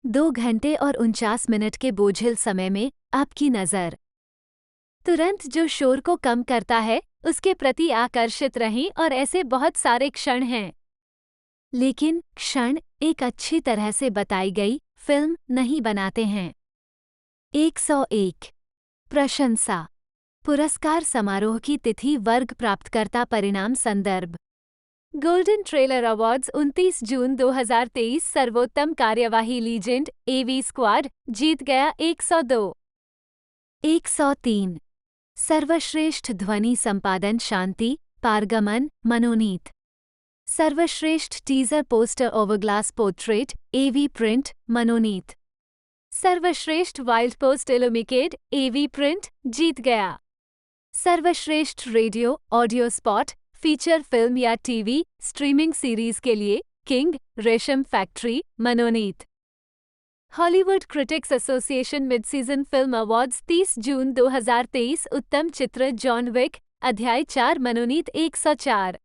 2 घंटे और 49 मिनट के बोझिल समय में आपकी नज़र तुरंत जो शोर को कम करता है उसके प्रति आकर्षित रहें, और ऐसे बहुत सारे क्षण हैं, लेकिन क्षण एक अच्छी तरह से बताई गई फिल्म नहीं बनाते हैं। 101 प्रशंसा पुरस्कार समारोह की तिथि वर्ग प्राप्तकर्ता परिणाम संदर्भ गोल्डन ट्रेलर अवार्ड्स 29 जून 2023 सर्वोत्तम कार्यवाही लीजेंड एवी स्क्वाड जीत गया 102। 103 सर्वश्रेष्ठ ध्वनि संपादन शांति पारगमन मनोनीत। सर्वश्रेष्ठ टीजर पोस्टर ओवरग्लास पोर्ट्रेट एवी प्रिंट मनोनीत। सर्वश्रेष्ठ वाइल्ड पोस्ट इल्यूमिनेटेड एवी प्रिंट जीत गया। सर्वश्रेष्ठ radio audio spot feature film या टीवी स्ट्रीमिंग सीरीज के लिए किंग रेशम फैक्ट्री मनोनीत। Hollywood critics association mid season film awards 30 जून 2023 उत्तम चित्र जॉन विक अध्याय 4 मनोनीत 104।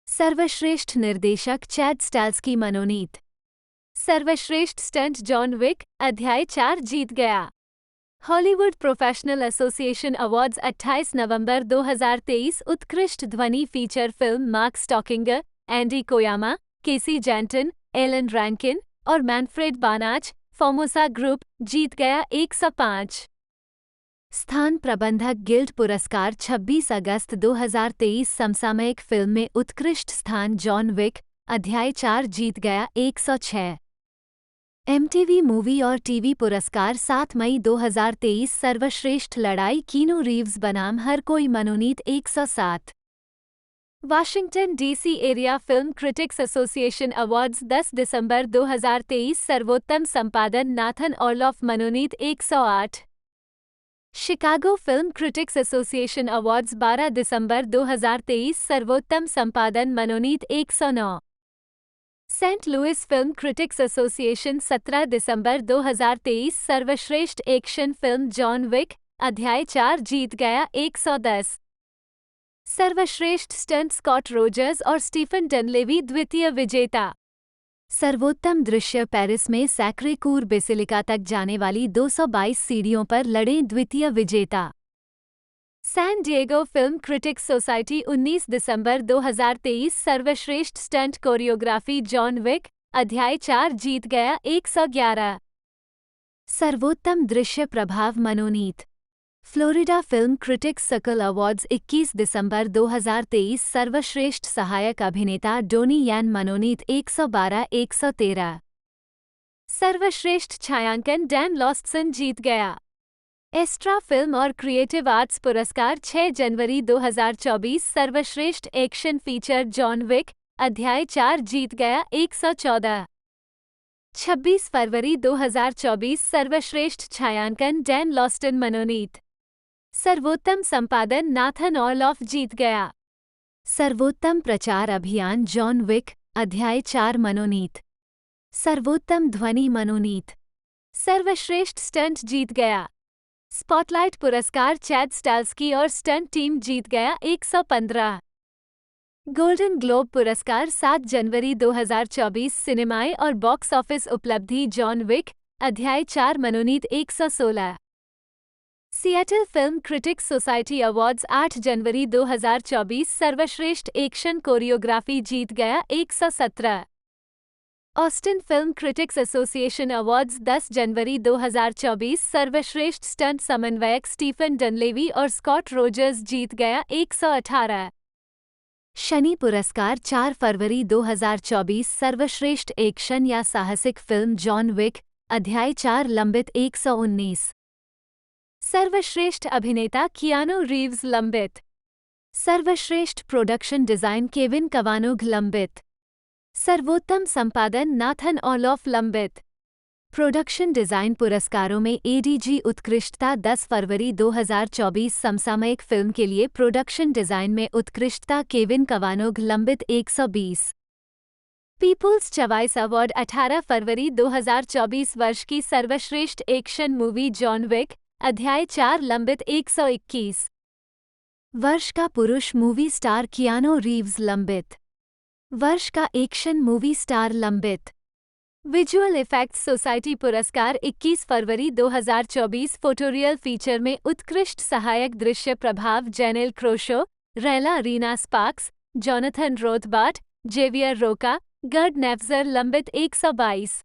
सर्वश्रेष्ठ निर्देशक चैड स्टाल्स्की मनोनीत। सर्वश्रेष्ठ स्टंट जॉन विक अध्याय 4 जीत गया। हॉलीवुड प्रोफेशनल एसोसिएशन अवार्ड्स 28 नवंबर 2023 उत्कृष्ट ध्वनि feature film Mark Stoeckinger Andy Koyama Casey Genton Alan Rankin और मैनफ्रेड बानाच फॉर्मोसा ग्रुप जीत गया 105। स्थान प्रबंधक गिल्ड पुरस्कार 26 अगस्त 2023 समसामयिक फिल्म में उत्कृष्ट स्थान जॉन विक अध्याय 4 जीत गया 106। MTV मूवी और टीवी पुरस्कार 7 मई 2023 सर्वश्रेष्ठ लड़ाई कीनू रीव्स बनाम हर कोई मनोनीत 107। Washington DC area film critics association awards 10 दिसंबर 2023 सर्वोत्तम संपादन नाथन ऑर्लॉफ मनोनीत 108। Chicago film critics association awards 12 दिसंबर 2023 सर्वोत्तम संपादन मनोनीत 109। Saint Louis film critics association 17 दिसंबर 2023 सर्वश्रेष्ठ एक्शन फिल्म जॉन विक अध्याय 4 जीत गया 110। सर्वश्रेष्ठ स्टंट स्कॉट रोजर्स और स्टीफन डनलेवी द्वितीय विजेता। सर्वोत्तम दृश्य पेरिस में सैक्रे कूर बेसिलिका तक जाने वाली 222 सीढ़ियों पर लड़े द्वितीय विजेता। San Diego film critics society 19 दिसंबर 2023 सर्वश्रेष्ठ स्टंट कोरियोग्राफी जॉन विक अध्याय 4 जीत गया 111। सर्वोत्तम दृश्य प्रभाव मनोनीत। Florida film critics circle awards 21 दिसंबर 2023 सर्वश्रेष्ठ सहायक अभिनेता डोनी यैन मनोनीत 112-113। सर्वश्रेष्ठ छायांकन डैन लॉस्टसन जीत गया। एस्ट्रा फिल्म और क्रिएटिव आर्ट्स पुरस्कार 6 जनवरी 2024 सर्वश्रेष्ठ एक्शन फीचर जॉन विक अध्याय 4 जीत गया 114। 26 फरवरी 2024 सर्वश्रेष्ठ छायांकन डैन लॉस्टन मनोनीत। सर्वोत्तम संपादन नाथन ऑर्लॉफ जीत गया। सर्वोत्तम प्रचार अभियान जॉन विक अध्याय 4 मनोनीत। सर्वोत्तम ध्वनि मनोनीत। सर्वश्रेष्ठ स्टंट जीत गया। स्पॉटलाइट पुरस्कार चैड स्टाल्स्की और स्टंट टीम जीत गया 115। गोल्डन ग्लोब पुरस्कार 7 जनवरी 2024 सिनेमाए और बॉक्स ऑफिस उपलब्धि जॉन विक अध्याय 4 मनोनीत 116। Seattle film critics society awards 8 जनवरी 2024 सर्वश्रेष्ठ एक्शन कोरियोग्राफी जीत गया 117। Austin film critics association awards 10 जनवरी 2024 सर्वश्रेष्ठ स्टंट समन्वयक स्टीफन डनलेवी और स्कॉट रोजर्स जीत गया 118। शनि पुरस्कार 4 फरवरी 2024 सर्वश्रेष्ठ एक्शन या साहसिक फिल्म जॉन विक अध्याय 4 लंबित 119। सर्वश्रेष्ठ अभिनेता कियानो रीव्स लंबित। सर्वश्रेष्ठ प्रोडक्शन डिजाइन केविन कवानुग लंबित। सर्वोत्तम संपादन नाथन ऑलॉफ लंबित। प्रोडक्शन डिजाइन पुरस्कारों में एडीजी उत्कृष्टता 10 फरवरी 2024 समसामयिक फिल्म के लिए प्रोडक्शन डिजाइन में उत्कृष्टता केविन कवानुग लंबित 120। पीपुल्स चॉइस अवार्ड 18 फरवरी 2024 वर्ष की सर्वश्रेष्ठ एक्शन मूवी जॉन विक अध्याय 4 लंबित 121। वर्ष का पुरुष मूवी स्टार कियानो रीव्स लंबित। वर्ष का एक्शन मूवी स्टार लंबित। विजुअल इफेक्ट्स सोसाइटी पुरस्कार 21 फरवरी 2024 फोटोरियल फीचर में उत्कृष्ट सहायक दृश्य प्रभाव जेनेल क्रोशो, रेला Reena sparks, Jonathan Rothbart, Xavier रोका, गर्ड नेफ्जर लंबित 122।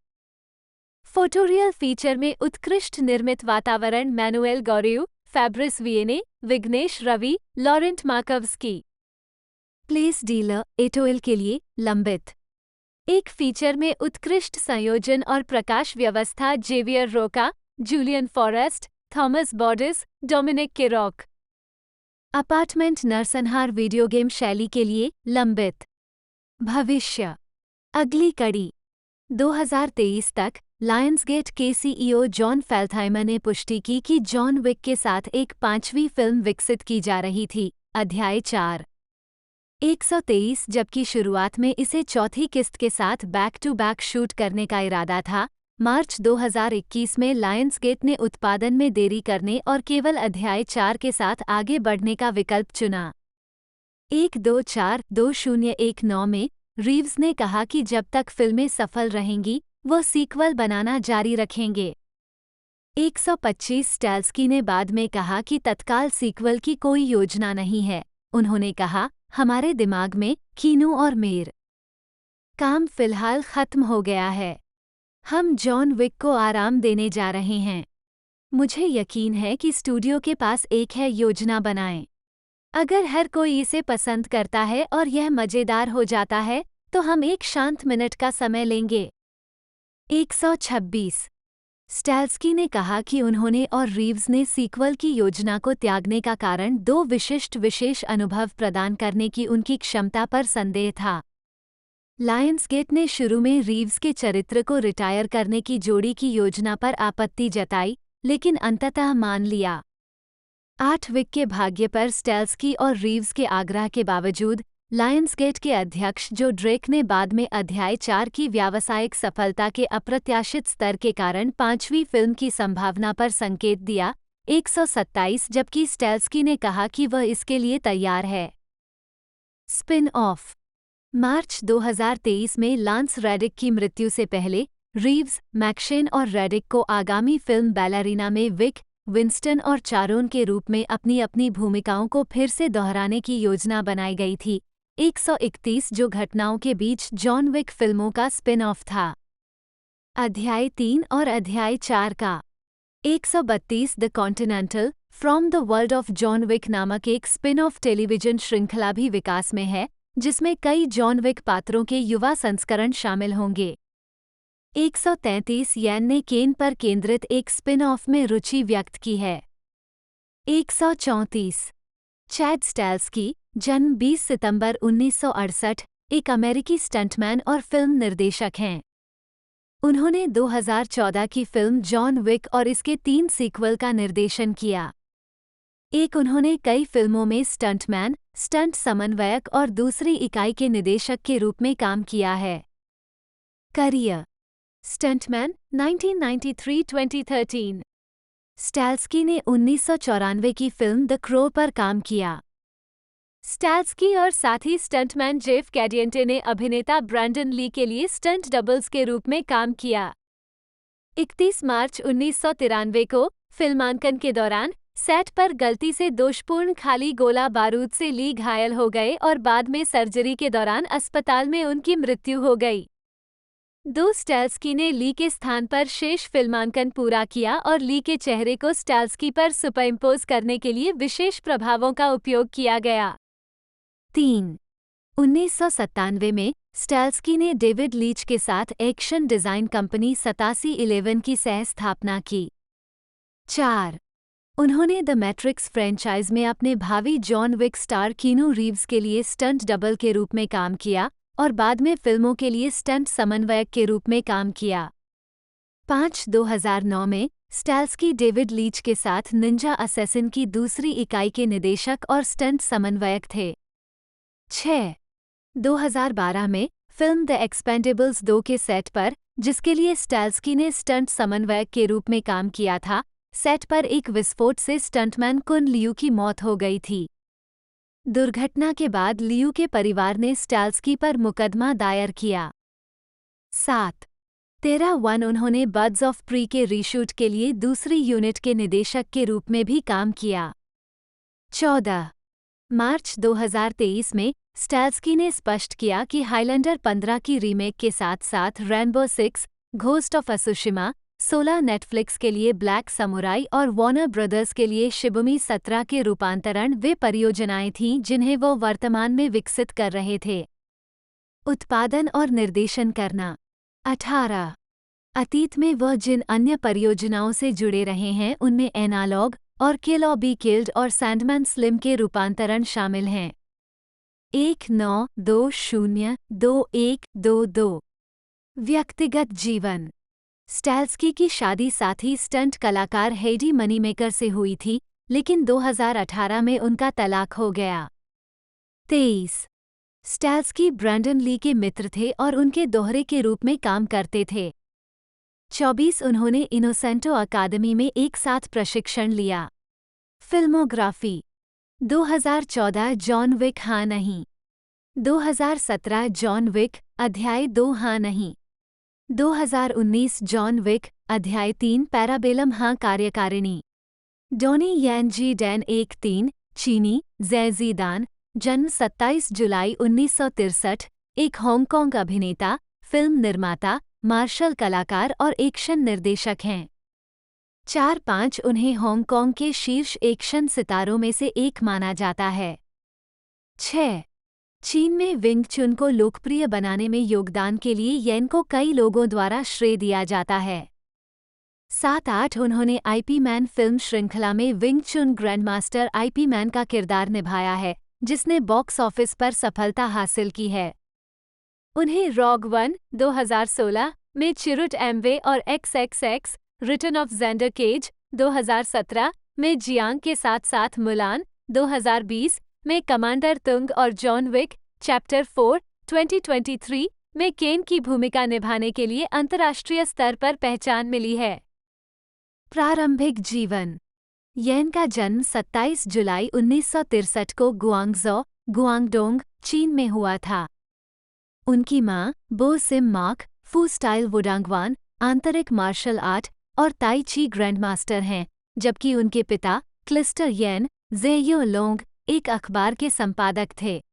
फोटोरियल फीचर में उत्कृष्ट निर्मित वातावरण Manuel Gaureau, Fabrice Vienne, Vignesh Ravi, Laurent Markowski. Place डीलर एटोइल के लिए लंबित। एक फीचर में उत्कृष्ट संयोजन और प्रकाश व्यवस्था Xavier Roca, Julien Forest, Thomas Bodis, Dominique Kerouac. Apartment नरसंहार वीडियो गेम शैली के लिए लंबित। भविष्य अगली कड़ी 2023 तक लायंसगेट के सीईओ जॉन फेल्थाइमर ने पुष्टि की कि जॉन विक के साथ एक 5वीं फिल्म विकसित की जा रही थी, अध्याय 4 123, जबकि शुरुआत में इसे चौथी किस्त के साथ बैक टू बैक शूट करने का इरादा था। मार्च 2021 में लायंसगेट ने उत्पादन में देरी करने और केवल अध्याय 4 के साथ आगे बढ़ने का विकल्प चुना। 1-2-4-2019 में रीव्स ने कहा कि जब तक फिल्में सफल रहेंगी वो सीक्वल बनाना जारी रखेंगे। 125 स्टेल्स्की ने बाद में कहा कि तत्काल सीक्वल की कोई योजना नहीं है। उन्होंने कहा, हमारे दिमाग में कीनू और मेर काम फिलहाल खत्म हो गया है। हम जॉन विक को आराम देने जा रहे हैं। मुझे यकीन है कि स्टूडियो के पास एक है योजना बनाएं। अगर हर कोई इसे पसंद करता है और यह मजेदार हो जाता है तो हम एक शांत मिनट का समय लेंगे। 126 स्टेल्स्की ने कहा कि उन्होंने और रीव्स ने सीक्वल की योजना को त्यागने का कारण 2 विशिष्ट विशेष अनुभव प्रदान करने की उनकी क्षमता पर संदेह था। लायंसगेट ने शुरू में रीव्स के चरित्र को रिटायर करने की जोड़ी की योजना पर आपत्ति जताई, लेकिन अंततः मान लिया। 8 विक के भाग्य पर स्टेल्स्की और रीव्स के आग्रह के बावजूद लायंसगेट के अध्यक्ष जो ड्रेक ने बाद में अध्याय 4 की व्यावसायिक सफलता के अप्रत्याशित स्तर के कारण 5वीं फिल्म की संभावना पर संकेत दिया। 127, जबकि स्टेल्स्की ने कहा कि वह इसके लिए तैयार है। स्पिन ऑफ मार्च 2023 में लांस रेडिक की मृत्यु से पहले रीव्स, मैकशेन और रेडिक को आगामी फिल्म बैलरीना में विक, विंस्टन और चारोन के रूप में अपनी अपनी भूमिकाओं को फिर से दोहराने की योजना बनाई गई थी। 131, जो घटनाओं के बीच जॉन विक फिल्मों का स्पिन ऑफ था। अध्याय 3 और अध्याय 4 का 132 the continental from the world of John Wick नामक एक स्पिन ऑफ टेलीविजन श्रृंखला भी विकास में है, जिसमें कई जॉन विक पात्रों के युवा संस्करण शामिल होंगे। 133 यैन ने केन पर केंद्रित एक स्पिन ऑफ में रुचि व्यक्त की है। 134 चैड स्टेल्स्की, जन्म 20 सितंबर 1968, एक अमेरिकी स्टंटमैन और फिल्म निर्देशक हैं। उन्होंने 2014 की फिल्म जॉन विक और इसके 3 सीक्वल का निर्देशन किया। उन्होंने कई फिल्मों में स्टंटमैन, स्टंट समन्वयक और दूसरी इकाई के निदेशक के रूप में काम किया है। Career stuntman 1993-2013। स्टेल्स्की ने 1994 की फिल्म द क्रो पर काम किया। स्टेल्स्की और साथी स्टंटमैन जेफ कैडियंटे ने अभिनेता ब्रैंडन ली के लिए स्टंट डबल्स के रूप में काम किया। 31 मार्च 1993 को फिल्मांकन के दौरान सेट पर गलती से दोषपूर्ण खाली गोला बारूद से ली घायल हो गए और बाद में सर्जरी के दौरान अस्पताल में उनकी मृत्यु हो गई। दो स्टाल्स्की ने ली के स्थान पर शेष फिल्मांकन पूरा किया और ली के चेहरे को स्टाल्स्की पर सुपरइम्पोज करने के लिए विशेष प्रभावों का उपयोग किया गया। 3. 1997 में स्टाल्स्की ने डेविड लीच के साथ एक्शन डिजाइन कंपनी 8711 की सह स्थापना की। 4. उन्होंने द मैट्रिक्स फ्रेंचाइज में अपने भावी John Wick star Keanu Reeves के लिए स्टंट डबल के रूप में काम किया और बाद में फिल्मों के लिए स्टंट समन्वयक के रूप में काम किया। 5. 2009 में स्टाल्स्की डेविड लीच के साथ निंजा असैसिन की दूसरी इकाई के निदेशक और स्टंट समन्वयक थे। 6. 2012 में फिल्म द एक्सपेंडेबल्स 2 के सेट पर, जिसके लिए स्टाल्स्की ने स्टंट समन्वयक के रूप में काम किया था, सेट पर एक विस्फोट से स्टंटमैन कुन लियू की मौत हो गई थी। दुर्घटना के बाद लियू के परिवार ने स्टाल्स्की पर मुकदमा दायर किया। 7. 13 उन्होंने बर्ड्स ऑफ प्री के रीशूट के लिए दूसरी यूनिट के निदेशक के रूप में भी काम किया। 14. मार्च 2023 में स्टाल्स्की ने स्पष्ट किया कि हाइलैंडर 15 की रीमेक के साथ साथ रेनबो 6, घोस्ट ऑफ असुशिमा, 16 नेटफ्लिक्स के लिए ब्लैक समुराई और वार्नर ब्रदर्स के लिए शिबुमी 17 के रूपांतरण वे परियोजनाएं थीं जिन्हें वो वर्तमान में विकसित कर रहे थे। उत्पादन और निर्देशन करना। 18. अतीत में वह जिन अन्य परियोजनाओं से जुड़े रहे हैं उनमें एनालॉग और किल और बी किल्ड और सैंडमैन स्लिम के रूपांतरण शामिल हैं। 19202122 व्यक्तिगत जीवन। स्टाल्स्की की शादी साथी स्टंट कलाकार हेडी मनीमेकर से हुई थी, लेकिन 2018 में उनका तलाक हो गया। 23. स्टाल्स्की ब्रैंडन ली के मित्र थे और उनके दोहरे के रूप में काम करते थे। 24. उन्होंने इनोसेंटो अकादमी में एक साथ प्रशिक्षण लिया। फिल्मोग्राफी। 2014 जॉन विक हाँ नहीं। 2017 जॉन विक अध्याय 2 हाँ नहीं। 2019 जॉन विक अध्याय 3 पैराबेलम हाँ कार्यकारिणी। डोनी यैन जी डैन 1-3 चीनी ज़ैज़ीदान, जन्म 27 जुलाई 1963, एक हांगकांग अभिनेता, फिल्म निर्माता, मार्शल कलाकार और एक्शन निर्देशक हैं। 4-5 उन्हें हांगकांग के शीर्ष एक्शन सितारों में से एक माना जाता है। 6. चीन में विंग चुन को लोकप्रिय बनाने में योगदान के लिए येन को कई लोगों द्वारा श्रेय दिया जाता है। 7-8 उन्होंने आईपी मैन फिल्म श्रृंखला में विंग चुन ग्रैंडमास्टर आईपी मैन का किरदार निभाया है, जिसने बॉक्स ऑफिस पर सफलता हासिल की है। उन्हें रॉग वन 2016 में चिरुट एम्वे और XXX return of Xander Cage 2017 में जियांग के साथ साथ मुलान 2020 में कमांडर तुंग और जॉन विक चैप्टर 4 2023 में केन की भूमिका निभाने के लिए अंतर्राष्ट्रीय स्तर पर पहचान मिली है। प्रारंभिक जीवन। येन का जन्म 27 जुलाई 1963 को गुआंगझो, गुआंगडोंग, चीन में हुआ था। उनकी मां बो सिम मार्क, फू स्टाइल वुडांगवान, आंतरिक मार्शल आर्ट और ताई ची ग्रैंडमास्टर हैं, जबकि उनके पिता क्लिस्टर येन ज़ेयो लोंग एक अखबार के संपादक थे।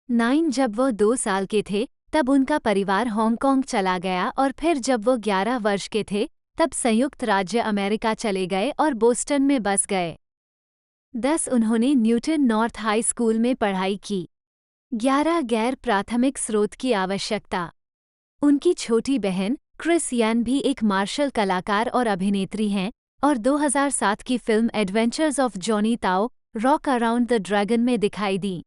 9 जब वो 2 साल के थे तब उनका परिवार हांगकांग चला गया और फिर जब वो 11 वर्ष के थे तब संयुक्त राज्य अमेरिका चले गए और बोस्टन में बस गए। 10 उन्होंने न्यूटन नॉर्थ हाई स्कूल में पढ़ाई की। 11 गैर प्राथमिक स्रोत की आवश्यकता। उनकी छोटी बहन क्रिस येन भी एक मार्शल कलाकार और अभिनेत्री हैं और 2007 की film adventures of Johnny Tao rock around the dragon में दिखाई दी।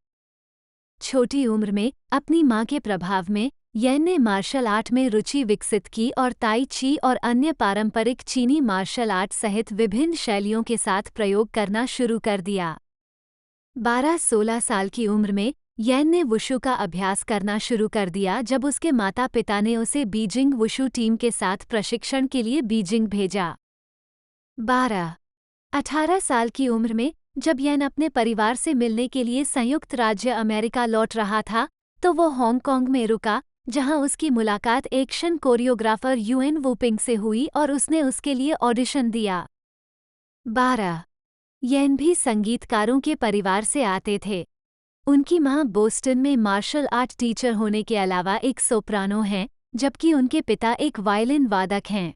छोटी उम्र में अपनी मां के प्रभाव में येन ने मार्शल आर्ट में रुचि विकसित की और ताई ची और अन्य पारंपरिक चीनी मार्शल आर्ट सहित विभिन्न शैलियों के साथ प्रयोग करना शुरू कर दिया। 12-16 साल की उम्र में येन ने वुशु का अभ्यास करना शुरू कर दिया जब उसके माता पिता ने उसे बीजिंग वुशु टीम के साथ प्रशिक्षण के लिए बीजिंग भेजा। 18 साल की उम्र में जब येन अपने परिवार से मिलने के लिए संयुक्त राज्य अमेरिका लौट रहा था तो वो हांगकांग में रुका, जहां उसकी मुलाकात एक्शन कोरियोग्राफर यूएन वुपिंग से हुई और उसने उसके लिए ऑडिशन दिया। येन भी संगीतकारों के परिवार से आते थे। उनकी मां बोस्टन में मार्शल आर्ट टीचर होने के अलावा एक सोप्रानो हैं, जबकि उनके पिता एक वायलिन वादक हैं।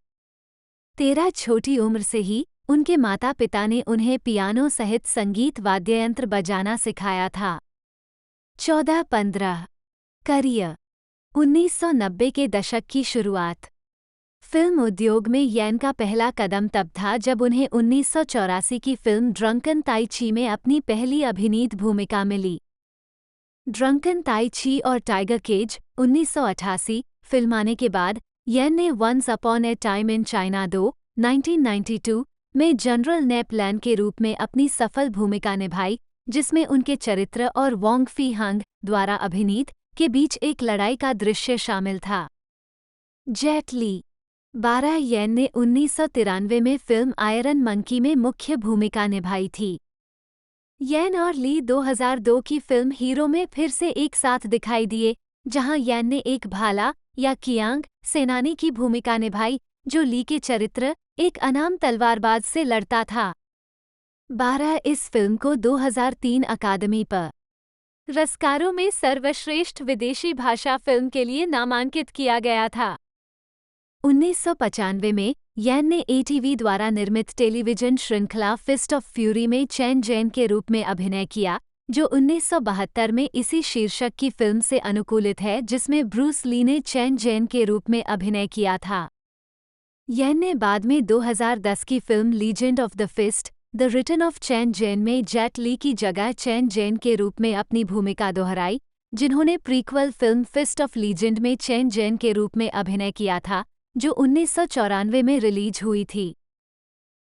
13 छोटी उम्र से ही उनके माता पिता ने उन्हें पियानो सहित संगीत वाद्ययंत्र बजाना सिखाया था। 14-15 करियर 1990 के दशक की शुरुआत। फिल्म उद्योग में येन का पहला कदम तब था जब उन्हें 1984 की फिल्म ड्रंकन ताई ची में अपनी पहली अभिनीत भूमिका मिली। ड्रंकन ताई ची और टाइगर केज 1988 फिल्म आने के बाद येन ने once upon a time in China 2 1992 में जनरल नेप लैन के रूप में अपनी सफल भूमिका निभाई, जिसमें उनके चरित्र और वोंग फी हंग द्वारा अभिनीत के बीच एक लड़ाई का दृश्य शामिल था। जेट ली 12 येन ने 1993 में फिल्म आयरन मंकी में मुख्य भूमिका निभाई थी। येन और ली 2002 की फिल्म हीरो में फिर से एक साथ दिखाई दिए, जहां येन ने एक भाला या कियांग सेनानी की भूमिका निभाई, जो ली के चरित्र एक अनाम तलवारबाज से लड़ता था। 12 इस फिल्म को 2003 अकादमी पुरस्कारों में सर्वश्रेष्ठ विदेशी भाषा फिल्म के लिए नामांकित किया गया था। 1995 में येन ने एटीवी द्वारा निर्मित टेलीविजन श्रृंखला फिस्ट ऑफ फ्यूरी में चैन जेन के रूप में अभिनय किया, जो 1972 में इसी शीर्षक की फिल्म से अनुकूलित है, जिसमें ब्रूस ली ने चैन जेन के रूप में अभिनय किया था। येन ने बाद में 2010 की film legend of the fist the return of Chen Zhen में जेट ली की जगह चैन जेन के रूप में अपनी भूमिका दोहराई, जिन्होंने prequel film fist of legend में चैन जेन के रूप में अभिनय किया था, जो 1994 में रिलीज हुई थी।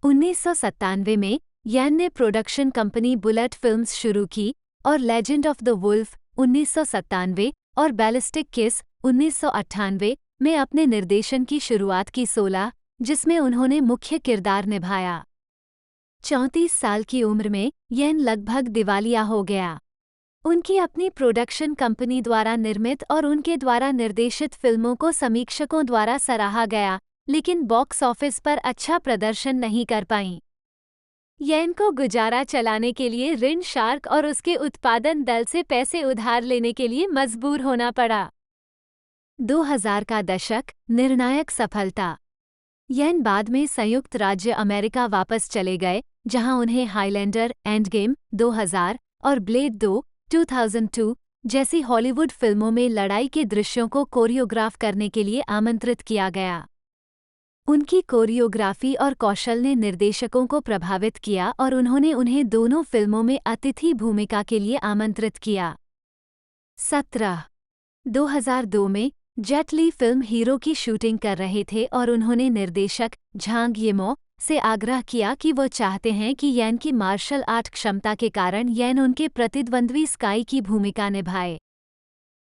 1997 में येन ने प्रोडक्शन कंपनी बुलेट फिल्म्स शुरू की और लेजेंड ऑफ द वुल्फ 1997 और बैलिस्टिक किस 1998 में अपने निर्देशन की शुरुआत की 16, जिसमें उन्होंने मुख्य किरदार निभाया। 34 साल की उम्र में येन लगभग दिवालिया हो गया। उनकी अपनी प्रोडक्शन कंपनी द्वारा निर्मित और उनके द्वारा निर्देशित फिल्मों को समीक्षकों द्वारा सराहा गया, लेकिन बॉक्स ऑफिस पर अच्छा प्रदर्शन नहीं कर पाईं। येन को गुजारा चलाने के लिए रिन शार्क और उसके उत्पादन दल से पैसे उधार लेने के लिए मजबूर होना पड़ा। 2000 का दशक निर्णायक सफलता। येन बाद में संयुक्त राज्य अमेरिका वापस चले गए, जहां उन्हें हाइलैंडर, एंड गेम 2000 और ब्लेड 2 2002 जैसी हॉलीवुड फिल्मों में लड़ाई के दृश्यों को कोरियोग्राफ करने के लिए आमंत्रित किया गया। उनकी कोरियोग्राफी और कौशल ने निर्देशकों को प्रभावित किया और उन्होंने उन्हें दोनों फिल्मों में अतिथि भूमिका के लिए आमंत्रित किया। 17 2002 में जेट ली फिल्म हीरो की शूटिंग कर रहे थे और उन्होंने निर्देशक झांग यिमो से आग्रह किया कि वो चाहते हैं कि येन की मार्शल आर्ट क्षमता के कारण येन उनके प्रतिद्वंद्वी स्काई की भूमिका निभाए।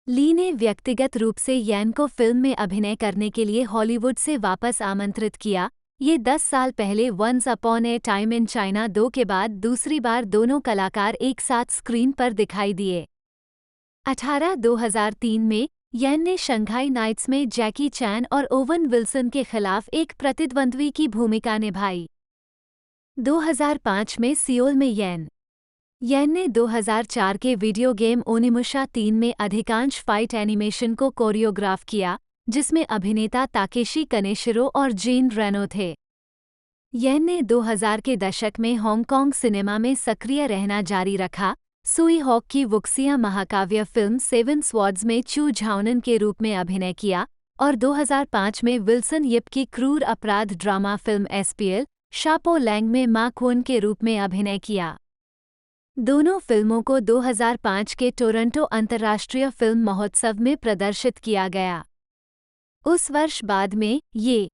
ली ने व्यक्तिगत रूप से येन को फिल्म में अभिनय करने के लिए हॉलीवुड से वापस आमंत्रित किया। ये 10 साल पहले once upon a time in China 2 के बाद दूसरी बार दोनों कलाकार एक साथ स्क्रीन पर दिखाई दिए। 18 2003 में येन ने शंघाई नाइट्स में जैकी चैन और ओवन विल्सन के खिलाफ एक प्रतिद्वंद्वी की भूमिका निभाई। 2005 में सियोल में येन ने 2004 के वीडियो गेम ओनिमुशा 3 में अधिकांश फाइट एनिमेशन को कोरियोग्राफ किया, जिसमें अभिनेता ताकेशी कनेशिरो और जीन रेनो थे। येन ने 2000 के दशक में हांगकांग सिनेमा में सक्रिय रहना जारी रखा। सुई हॉक की वुक्सिया महाकाव्य फिल्म सेवन स्वॉर्ड्स में चू झाओनन के रूप में अभिनय किया और 2005 में विल्सन यिप की क्रूर अपराध ड्रामा फिल्म एसपीएल शापो लैंग में मा क्वन के रूप में अभिनय किया। दोनों फिल्मों को 2005 के टोरंटो अंतर्राष्ट्रीय फिल्म महोत्सव में प्रदर्शित किया गया। उस वर्ष बाद में ये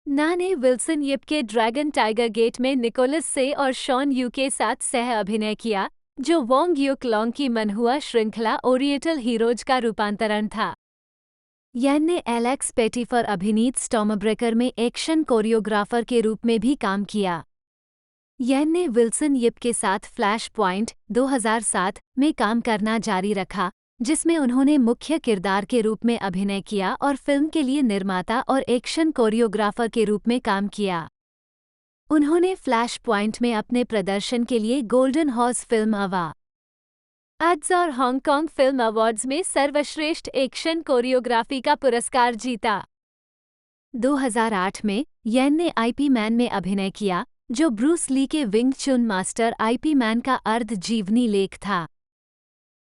ने विल्सन यिप के ड्रैगन टाइगर गेट में निकोलस से और शॉन यू के साथ सह अभिनय किया, जो वोंग युक लॉन्ग की मनहुआ श्रृंखला ओरिएंटल हीरोज का रूपांतरण था। येन ने एलेक्स पेटिफर अभिनीत स्टॉर्मब्रेकर में एक्शन कोरियोग्राफर के रूप में भी काम किया। येन ने विल्सन यिप के साथ फ्लैश पॉइंट 2007 में काम करना जारी रखा, जिसमें उन्होंने मुख्य किरदार के रूप में अभिनय किया और फिल्म के लिए निर्माता और एक्शन कोरियोग्राफर के रूप में काम किया। उन्होंने फ्लैश पॉइंट में अपने प्रदर्शन के लिए गोल्डन हॉर्स फिल्म अवार्ड्स और हांगकांग फिल्म अवार्ड्स में सर्वश्रेष्ठ एक्शन कोरियोग्राफी का पुरस्कार जीता। 2008 में येन ने आईपी मैन में अभिनय किया, जो ब्रूस ली के विंग चुन मास्टर आईपी मैन का अर्ध-जीवनी लेख था।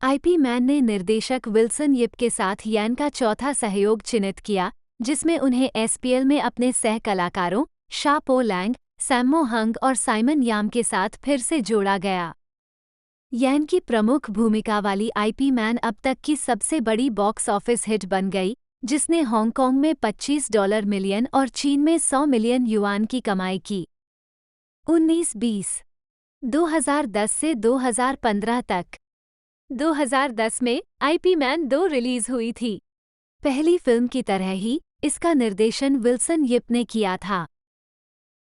आईपी मैन ने निर्देशक विल्सन यिप के साथ येन का चौथा सहयोग चिन्हित किया, जिसमें उन्हें एसपीएल में अपने सह कलाकारों शा पो लैंग, सैम्मो हंग और साइमन याम के साथ फिर से जोड़ा गया। येन की प्रमुख भूमिका वाली आईपी मैन अब तक की सबसे बड़ी बॉक्स ऑफिस हिट बन गई, जिसने हांगकांग में $25 मिलियन और चीन में 100 मिलियन युआन की कमाई की। 1920 2010 से 2015 तक 2010 में आईपी मैन 2 रिलीज हुई थी। पहली फिल्म की तरह ही इसका निर्देशन विल्सन यिप ने किया था।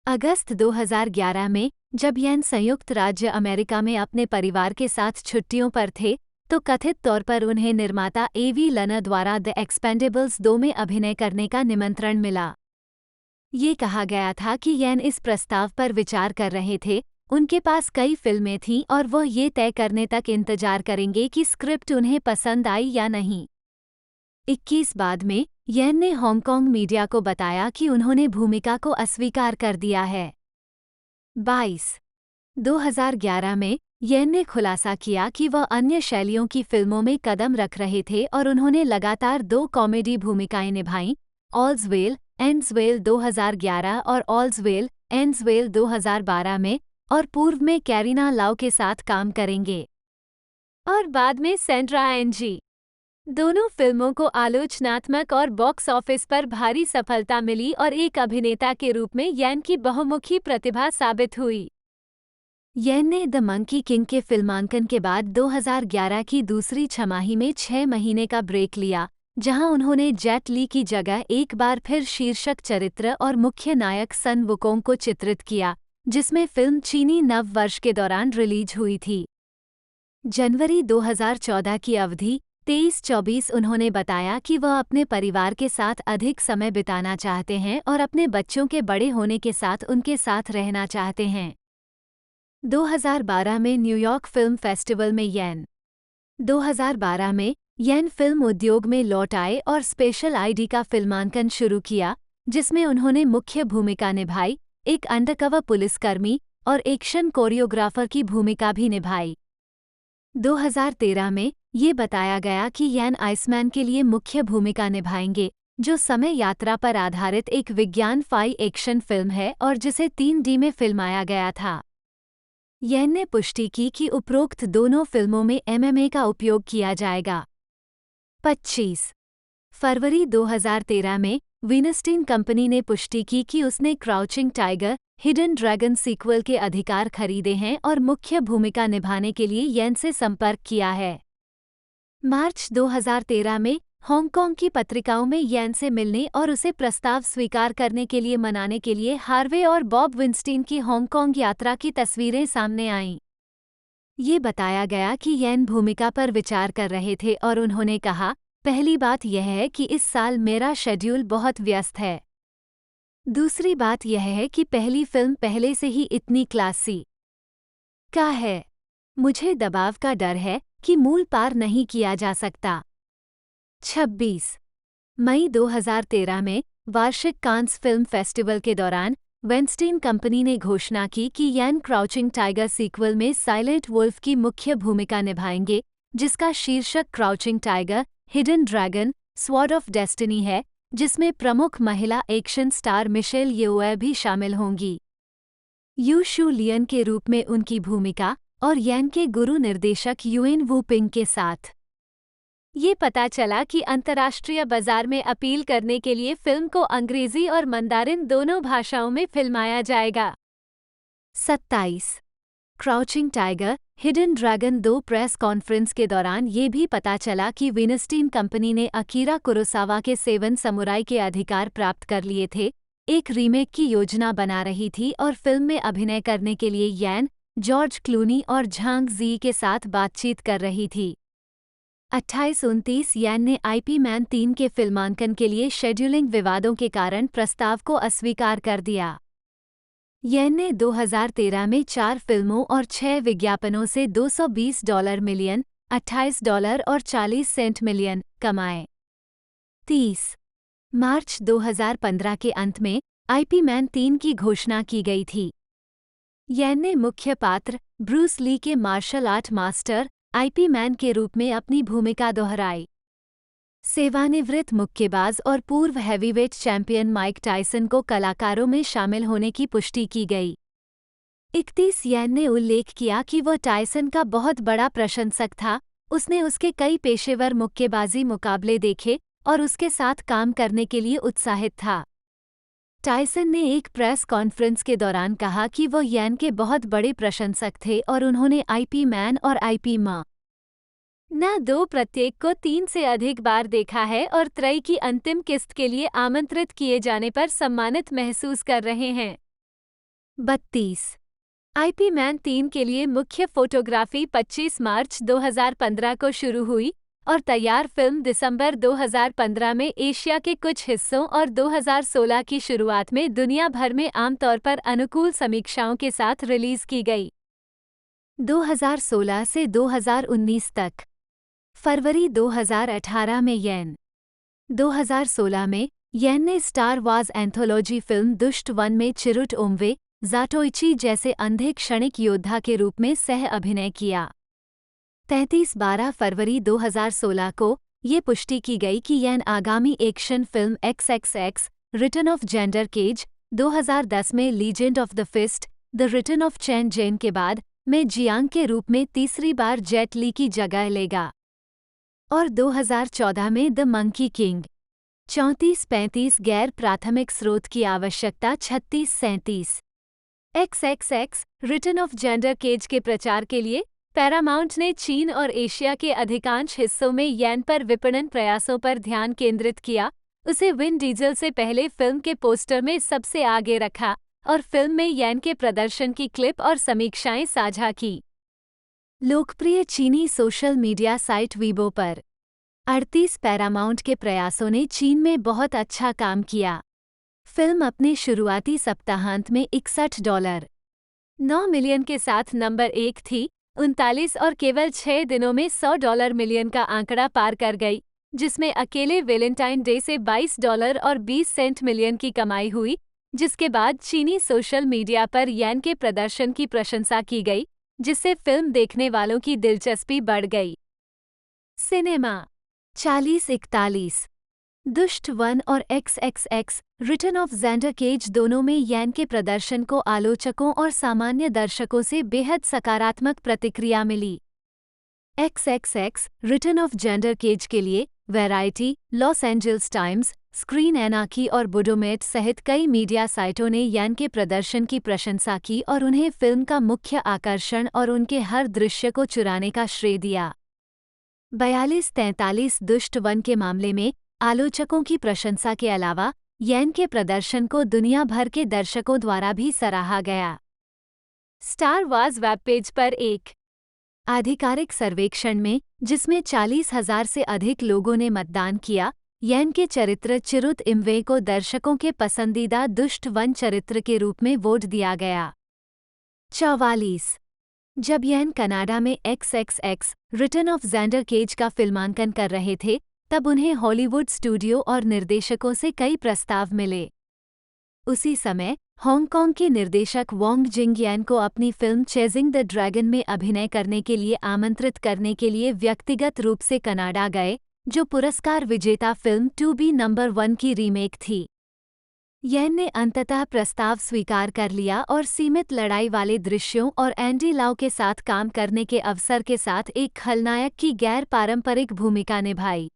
अगस्त 2011 में जब येन संयुक्त राज्य अमेरिका में अपने परिवार के साथ छुट्टियों पर थे, तो कथित तौर पर उन्हें निर्माता एवी लनर द्वारा द एक्सपेंडेबल्स 2 में अभिनय करने का निमंत्रण मिला। ये कहा गया था कि येन इस प्रस्ताव पर विचार कर रहे थे। उनके पास कई फिल्में थीं और वह ये तय करने तक इंतजार करेंगे कि स्क्रिप्ट उन्हें पसंद आई या नहीं। 21 बाद में येन ने हांगकांग मीडिया को बताया कि उन्होंने भूमिका को अस्वीकार कर दिया है। 22 2011 में येन ने खुलासा किया कि वह अन्य शैलियों की फिल्मों में कदम रख रहे थे और उन्होंने लगातार 2 कॉमेडी भूमिकाएं निभाईं, ऑल्स वेल एंड्स वेल 2011 और ऑल्स वेल एंड्स वेल 2012 में, और पूर्व में कैरिना लाउ के साथ काम करेंगे। और बाद में सेंड्रा एनजी। दोनों फिल्मों को आलोचनात्मक और बॉक्स ऑफिस पर भारी सफलता मिली और एक अभिनेता के रूप में येन की बहुमुखी प्रतिभा साबित हुई। येन ने द मंकी किंग के फिल्मांकन के बाद 2011 की दूसरी छमाही में 6 महीने का ब्रेक लिया, जहां उन्होंने जेट ली की जगह एक बार फिर शीर्षक चरित्र और मुख्य नायक सन वुकोंग को चित्रित किया, जिसमें फिल्म चीनी नव वर्ष के दौरान रिलीज हुई थी। जनवरी 2014 की अवधि 23-24 उन्होंने बताया कि वह अपने परिवार के साथ अधिक समय बिताना चाहते हैं और अपने बच्चों के बड़े होने के साथ उनके साथ रहना चाहते हैं। 2012 में न्यूयॉर्क फिल्म फेस्टिवल में येन 2012 में येन फिल्म उद्योग में लौट आए और स्पेशल आईडी का फिल्मांकन शुरू किया, जिसमें उन्होंने मुख्य भूमिका निभाई, एक अंडरकवर पुलिसकर्मी और एक्शन कोरियोग्राफर की भूमिका भी निभाई। 2013 में ये बताया गया कि येन आइसमैन के लिए मुख्य भूमिका निभाएंगे, जो समय यात्रा पर आधारित एक विज्ञान फाई एक्शन फिल्म है और जिसे 3D में फिल्माया गया था। येन ने पुष्टि की कि उपरोक्त दोनों फिल्मों में MMA का उपयोग किया जाएगा। 25 फरवरी 2013 में वीनस्टीन कंपनी ने पुष्टि की कि उसने crouching tiger hidden dragon sequel के अधिकार खरीदे हैं और मुख्य भूमिका निभाने के लिए येन से संपर्क किया है। मार्च 2013 में हांगकांग की पत्रिकाओं में येन से मिलने और उसे प्रस्ताव स्वीकार करने के लिए मनाने के लिए हार्वे और बॉब विंस्टीन की हांगकांग यात्रा की तस्वीरें सामने आईं। ये बताया गया कि येन भूमिका पर विचार कर रहे थे और उन्होंने कहा, पहली बात यह है कि इस साल मेरा शेड्यूल बहुत व्यस्त है। दूसरी बात यह है कि पहली फिल्म पहले से ही इतनी क्लासी का है। मुझे दबाव का डर है कि मूल पार नहीं किया जा सकता। 26 मई 2013 में वार्षिक कांस फिल्म फेस्टिवल के दौरान वेंस्टीन कंपनी ने घोषणा की कि येन क्राउचिंग टाइगर सीक्वल में साइलेंट वुल्फ की मुख्य भूमिका निभाएंगे, जिसका शीर्षक crouching tiger hidden dragon sword of destiny है, जिसमें प्रमुख महिला एक्शन स्टार मिशेल येओह भी शामिल होंगी। यू शू लियन के रूप में उनकी भूमिका और येन के गुरु निर्देशक युएन वू पिंग के साथ। ये पता चला कि अंतर्राष्ट्रीय बाजार में अपील करने के लिए फिल्म को अंग्रेजी और मंदारिन दोनों भाषाओं में फिल्माया जाएगा। 27 crouching tiger hidden dragon 2 press conference के दौरान ये भी पता चला कि विनस्टीन कंपनी ने अकीरा कुरोसावा के 7 समुराई के अधिकार प्राप्त कर लिए थे, एक रीमेक की योजना बना रही थी और फिल्म में अभिनय करने के लिए येन, जॉर्ज क्लूनी और झांग जी के साथ बातचीत कर रही थी। 28-29 येन ने आईपी मैन 3 के फिल्मांकन के लिए शेड्यूलिंग विवादों के कारण प्रस्ताव को अस्वीकार कर दिया। येन ने 2013 में 4 फिल्मों और 6 विज्ञापनों से $220 मिलियन, $28 और 40 सेंट मिलियन कमाए। 30 मार्च 2015 के अंत में आईपी मैन 3 की घोषणा की गई थी। येन ने मुख्य पात्र ब्रूस ली के martial art master Ip Man के रूप में अपनी भूमिका दोहराई। सेवानिवृत्त मुक्केबाज और पूर्व हैवीवेट चैंपियन माइक टायसन को कलाकारों में शामिल होने की पुष्टि की गई। 31 येन ने उल्लेख किया कि वह टायसन का बहुत बड़ा प्रशंसक था, उसने उसके कई पेशेवर मुक्केबाजी मुकाबले देखे और उसके साथ काम करने के लिए उत्साहित था। टायसन ने एक प्रेस कॉन्फ्रेंस के दौरान कहा कि वह येन के बहुत बड़े प्रशंसक थे और उन्होंने आईपी मैन और आईपी मा न 2 प्रत्येक को 3 से अधिक बार देखा है और त्रय की अंतिम किस्त के लिए आमंत्रित किए जाने पर सम्मानित महसूस कर रहे हैं। 32 आईपी मैन 3 के लिए मुख्य फोटोग्राफी 25 मार्च 2015 को शुरू हुई और तैयार फिल्म दिसंबर 2015 में एशिया के कुछ हिस्सों और 2016 की शुरुआत में दुनिया भर में आमतौर पर अनुकूल समीक्षाओं के साथ रिलीज की गई। 2016 से 2019 तक फरवरी 2018 में येन 2016 में येन ने स्टार वार्स एंथोलॉजी फिल्म दुष्ट वन में चिरुट ओम्वे ज़ाटोइची जैसे अंधे क्षणिक योद्धा के रूप में सह अभिनय किया। 33-12 फरवरी 2016 को ये पुष्टि की गई कि येन आगामी action film XXX return of Xander Cage 2010 में legend of the fist the return of Chen Zhen के बाद में जियांग के रूप में तीसरी बार जेट ली की जगह लेगा और 2014 में द मंकी किंग 34-35 गैर प्राथमिक स्रोत की आवश्यकता 36-37 XXX return of Xander Cage के प्रचार के लिए पैरामाउंट ने चीन और एशिया के अधिकांश हिस्सों में येन पर विपणन प्रयासों पर ध्यान केंद्रित किया, उसे विन डीजल से पहले फिल्म के पोस्टर में सबसे आगे रखा और फिल्म में येन के प्रदर्शन की क्लिप और समीक्षाएं साझा की। लोकप्रिय चीनी सोशल मीडिया साइट वीबो पर 38 पैरामाउंट के प्रयासों ने चीन में बहुत अच्छा काम किया। फिल्म अपने शुरुआती सप्ताहांत में $61.9 मिलियन के साथ नंबर 1 थी, 39 और केवल 6 दिनों में $100 मिलियन का आंकड़ा पार कर गई, जिसमें अकेले वैलेंटाइन डे से $22 और 20 सेंट मिलियन की कमाई हुई, जिसके बाद चीनी सोशल मीडिया पर येन के प्रदर्शन की प्रशंसा की गई, जिससे फिल्म देखने वालों की दिलचस्पी बढ़ गई। सिनेमा 40-41 दुष्ट वन और XXX return of Xander Cage दोनों में येन के प्रदर्शन को आलोचकों और सामान्य दर्शकों से बेहद सकारात्मक प्रतिक्रिया मिली। XXX return of Xander Cage के लिए Variety, Los Angeles Times, Screen Anarchy और बुडोमेट सहित कई मीडिया साइटों ने येन के प्रदर्शन की प्रशंसा की और उन्हें फिल्म का मुख्य आकर्षण और उनके हर दृश्य को चुराने का श्रेय दिया। 42-43 दुष्ट वन के मामले में आलोचकों की प्रशंसा के अलावा येन के प्रदर्शन को दुनिया भर के दर्शकों द्वारा भी सराहा गया। स्टार वार्स वेब पेज पर एक आधिकारिक सर्वेक्षण में, जिसमें 40,000 से अधिक लोगों ने मतदान किया, येन के चरित्र चिरुत इम्वे को दर्शकों के पसंदीदा दुष्ट वन चरित्र के रूप में वोट दिया गया। 44 जब येन कनाडा में XXX return of Xander Cage का फिल्मांकन कर रहे थे, तब उन्हें हॉलीवुड स्टूडियो और निर्देशकों से कई प्रस्ताव मिले। उसी समय हांगकांग के निर्देशक वोंग जिंग येन को अपनी फिल्म चेजिंग द ड्रैगन में अभिनय करने के लिए आमंत्रित करने के लिए व्यक्तिगत रूप से कनाडा गए, जो पुरस्कार विजेता फिल्म टू बी नंबर 1 की रीमेक थी। येन ने अंततः प्रस्ताव स्वीकार कर लिया और सीमित लड़ाई वाले दृश्यों और एंडी लाउ के साथ काम करने के अवसर के साथ एक खलनायक की गैर पारंपरिक भूमिका निभाई।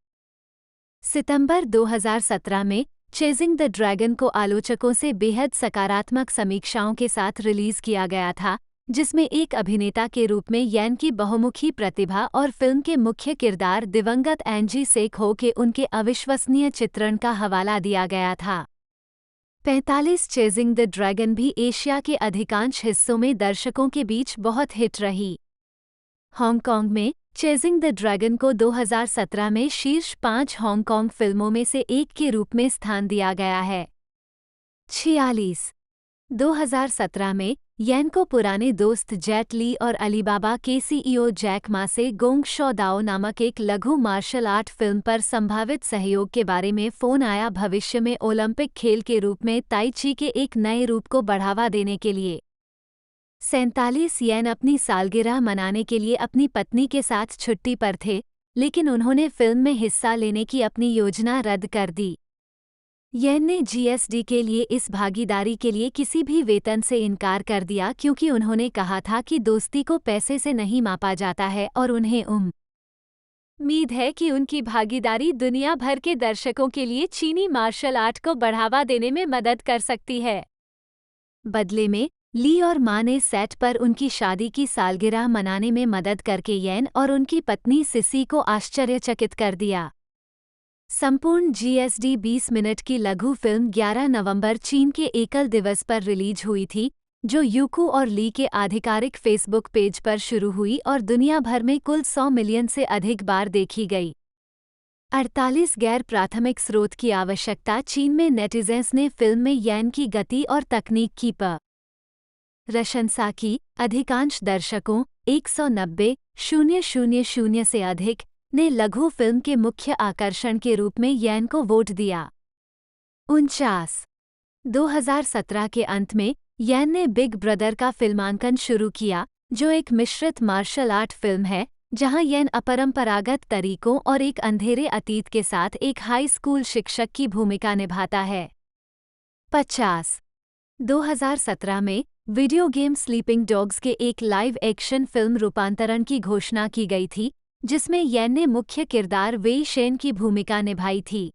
सितंबर 2017 में चेजिंग द ड्रैगन को आलोचकों से बेहद सकारात्मक समीक्षाओं के साथ रिलीज किया गया था, जिसमें एक अभिनेता के रूप में येन की बहुमुखी प्रतिभा और फिल्म के मुख्य किरदार दिवंगत एंजी सेखो के उनके अविश्वसनीय चित्रण का हवाला दिया गया था। 45 चेजिंग द ड्रैगन भी एशिया के अधिकांश हिस्सों में दर्शकों के बीच बहुत हिट रही। हांगकांग में चेजिंग द ड्रैगन को 2017 में शीर्ष 5 हांगकांग फिल्मों में से एक के रूप में स्थान दिया गया है। 46 2017 में येन को पुराने दोस्त जेट ली और अलीबाबा के सीईओ जैक मा से गोंग शो दाओ नामक एक लघु मार्शल आर्ट फिल्म पर संभावित सहयोग के बारे में फोन आया। भविष्य में ओलंपिक खेल के रूप में ताई ची के एक नए रूप को बढ़ावा देने के लिए 47 येन अपनी सालगिरह मनाने के लिए अपनी पत्नी के साथ छुट्टी पर थे, लेकिन उन्होंने फिल्म में हिस्सा लेने की अपनी योजना रद्द कर दी। येन ने जीएसडी के लिए इस भागीदारी के लिए किसी भी वेतन से इनकार कर दिया क्योंकि उन्होंने कहा था कि दोस्ती को पैसे से नहीं मापा जाता है और उन्हें उम्मीद है कि उनकी भागीदारी दुनिया भर के दर्शकों के लिए चीनी मार्शल आर्ट को बढ़ावा देने में मदद कर सकती है। बदले में ली और मा ने सेट पर उनकी शादी की सालगिरह मनाने में मदद करके येन और उनकी पत्नी सिसी को आश्चर्यचकित कर दिया। संपूर्ण जीएसडी 20 मिनट की लघु फिल्म 11 नवंबर चीन के एकल दिवस पर रिलीज हुई थी, जो यूकू और ली के आधिकारिक फेसबुक पेज पर शुरू हुई और दुनिया भर में कुल 100 मिलियन से अधिक बार देखी गई। 48 गैर प्राथमिक स्रोत की आवश्यकता। चीन में नेटिजन्स ने फिल्म में येन की गति और तकनीक की प्रशंसा की। अधिकांश दर्शकों 190,000 से अधिक ने लघु फिल्म के मुख्य आकर्षण के रूप में येन को वोट दिया। 2017 के अंत में येन ने बिग ब्रदर का फिल्मांकन शुरू किया, जो एक मिश्रित मार्शल आर्ट फिल्म है जहां येन अपरंपरागत तरीकों और एक अंधेरे अतीत के साथ एक हाई स्कूल शिक्षक की भूमिका निभाता है। 2017 में वीडियो गेम स्लीपिंग डॉग्स के एक लाइव एक्शन फिल्म रूपांतरण की घोषणा की गई थी, जिसमें येन ने मुख्य किरदार वेई शेन की भूमिका निभाई थी।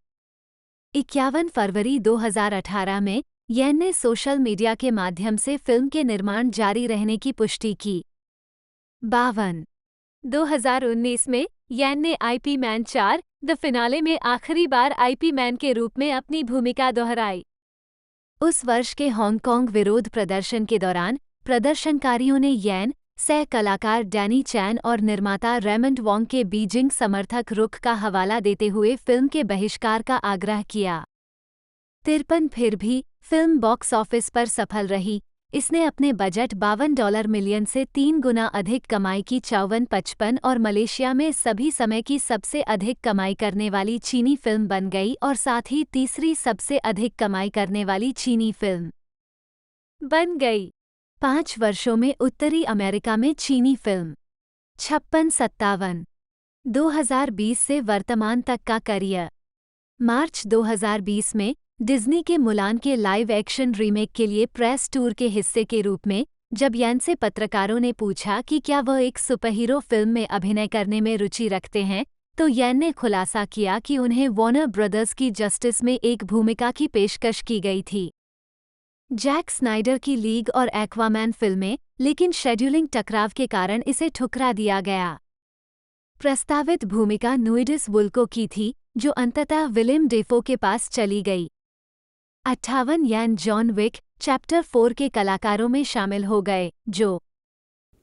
51 फरवरी 2018 में येन ने सोशल मीडिया के माध्यम से फिल्म के निर्माण जारी रहने की पुष्टि की। 2019 में येन ने आईपी मैन 4 द फिनाले में आखिरी बार आईपी मैन के रूप में अपनी भूमिका दोहराई। उस वर्ष के हांगकांग विरोध प्रदर्शन के दौरान प्रदर्शनकारियों ने येन, सह कलाकार डैनी चैन और निर्माता रेमंड वोंग के बीजिंग समर्थक रुख का हवाला देते हुए फिल्म के बहिष्कार का आग्रह किया। 53 फिर भी फिल्म बॉक्स ऑफिस पर सफल रही। इसने अपने बजट $52 मिलियन से 3 गुना अधिक कमाई की। 54-55 और मलेशिया में सभी समय की सबसे अधिक कमाई करने वाली चीनी फिल्म बन गई और साथ ही तीसरी सबसे अधिक कमाई करने वाली चीनी फिल्म बन गई। 5 वर्षों में उत्तरी अमेरिका में चीनी फिल्म 56-57 2020 से वर्तमान तक का करियर। मार्च 2020 में डिज्नी के मुलान के लाइव एक्शन रीमेक के लिए प्रेस टूर के हिस्से के रूप में जब येन से पत्रकारों ने पूछा कि क्या वह एक सुपरहीरो फिल्म में अभिनय करने में रुचि रखते हैं, तो येन ने खुलासा किया कि उन्हें वार्नर ब्रदर्स की जस्टिस में एक भूमिका की पेशकश की गई थी। जैक स्नाइडर की लीग और एक्वामैन फिल्में, लेकिन शेड्यूलिंग टकराव के कारण इसे ठुकरा दिया गया। प्रस्तावित भूमिका नुइडिस वुल्को की थी, जो अंततः विलियम डेफो के पास चली गई। 58 येन जॉन विक चैप्टर 4 के कलाकारों में शामिल हो गए, जो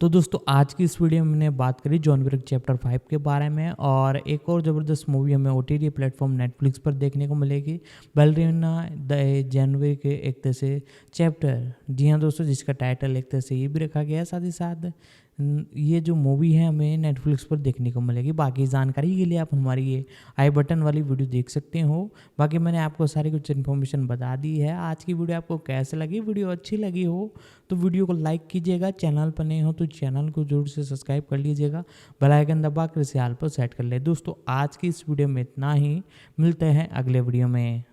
तो दोस्तों आज की इस वीडियो में हमने बात करी जॉन विक चैप्टर 5 के बारे में, और एक और ज़बरदस्त मूवी हमें ओटीटी प्लेटफॉर्म नेटफ्लिक्स पर देखने को मिलेगी, बैलरीना द जॉन विक एक तरह से चैप्टर। जी हाँ दोस्तों, जिसका टाइटल एक तरह से ये भी रखा गया है। साथ ही साथ ये जो मूवी है हमें नेटफ्लिक्स पर देखने को मिलेगी। बाकी जानकारी के लिए आप हमारी ये आई बटन वाली वीडियो देख सकते हो। बाकी मैंने आपको सारी कुछ इन्फॉर्मेशन बता दी है। आज की वीडियो आपको कैसे लगी? वीडियो अच्छी लगी हो तो वीडियो को लाइक कीजिएगा, चैनल पर नए हो तो चैनल को जरूर से सब्सक्राइब कर लीजिएगा, बेल आइकन दबा कर इसे ऑल पर सेट कर ले। दोस्तों आज की इस वीडियो में इतना ही, मिलते हैं अगले वीडियो में।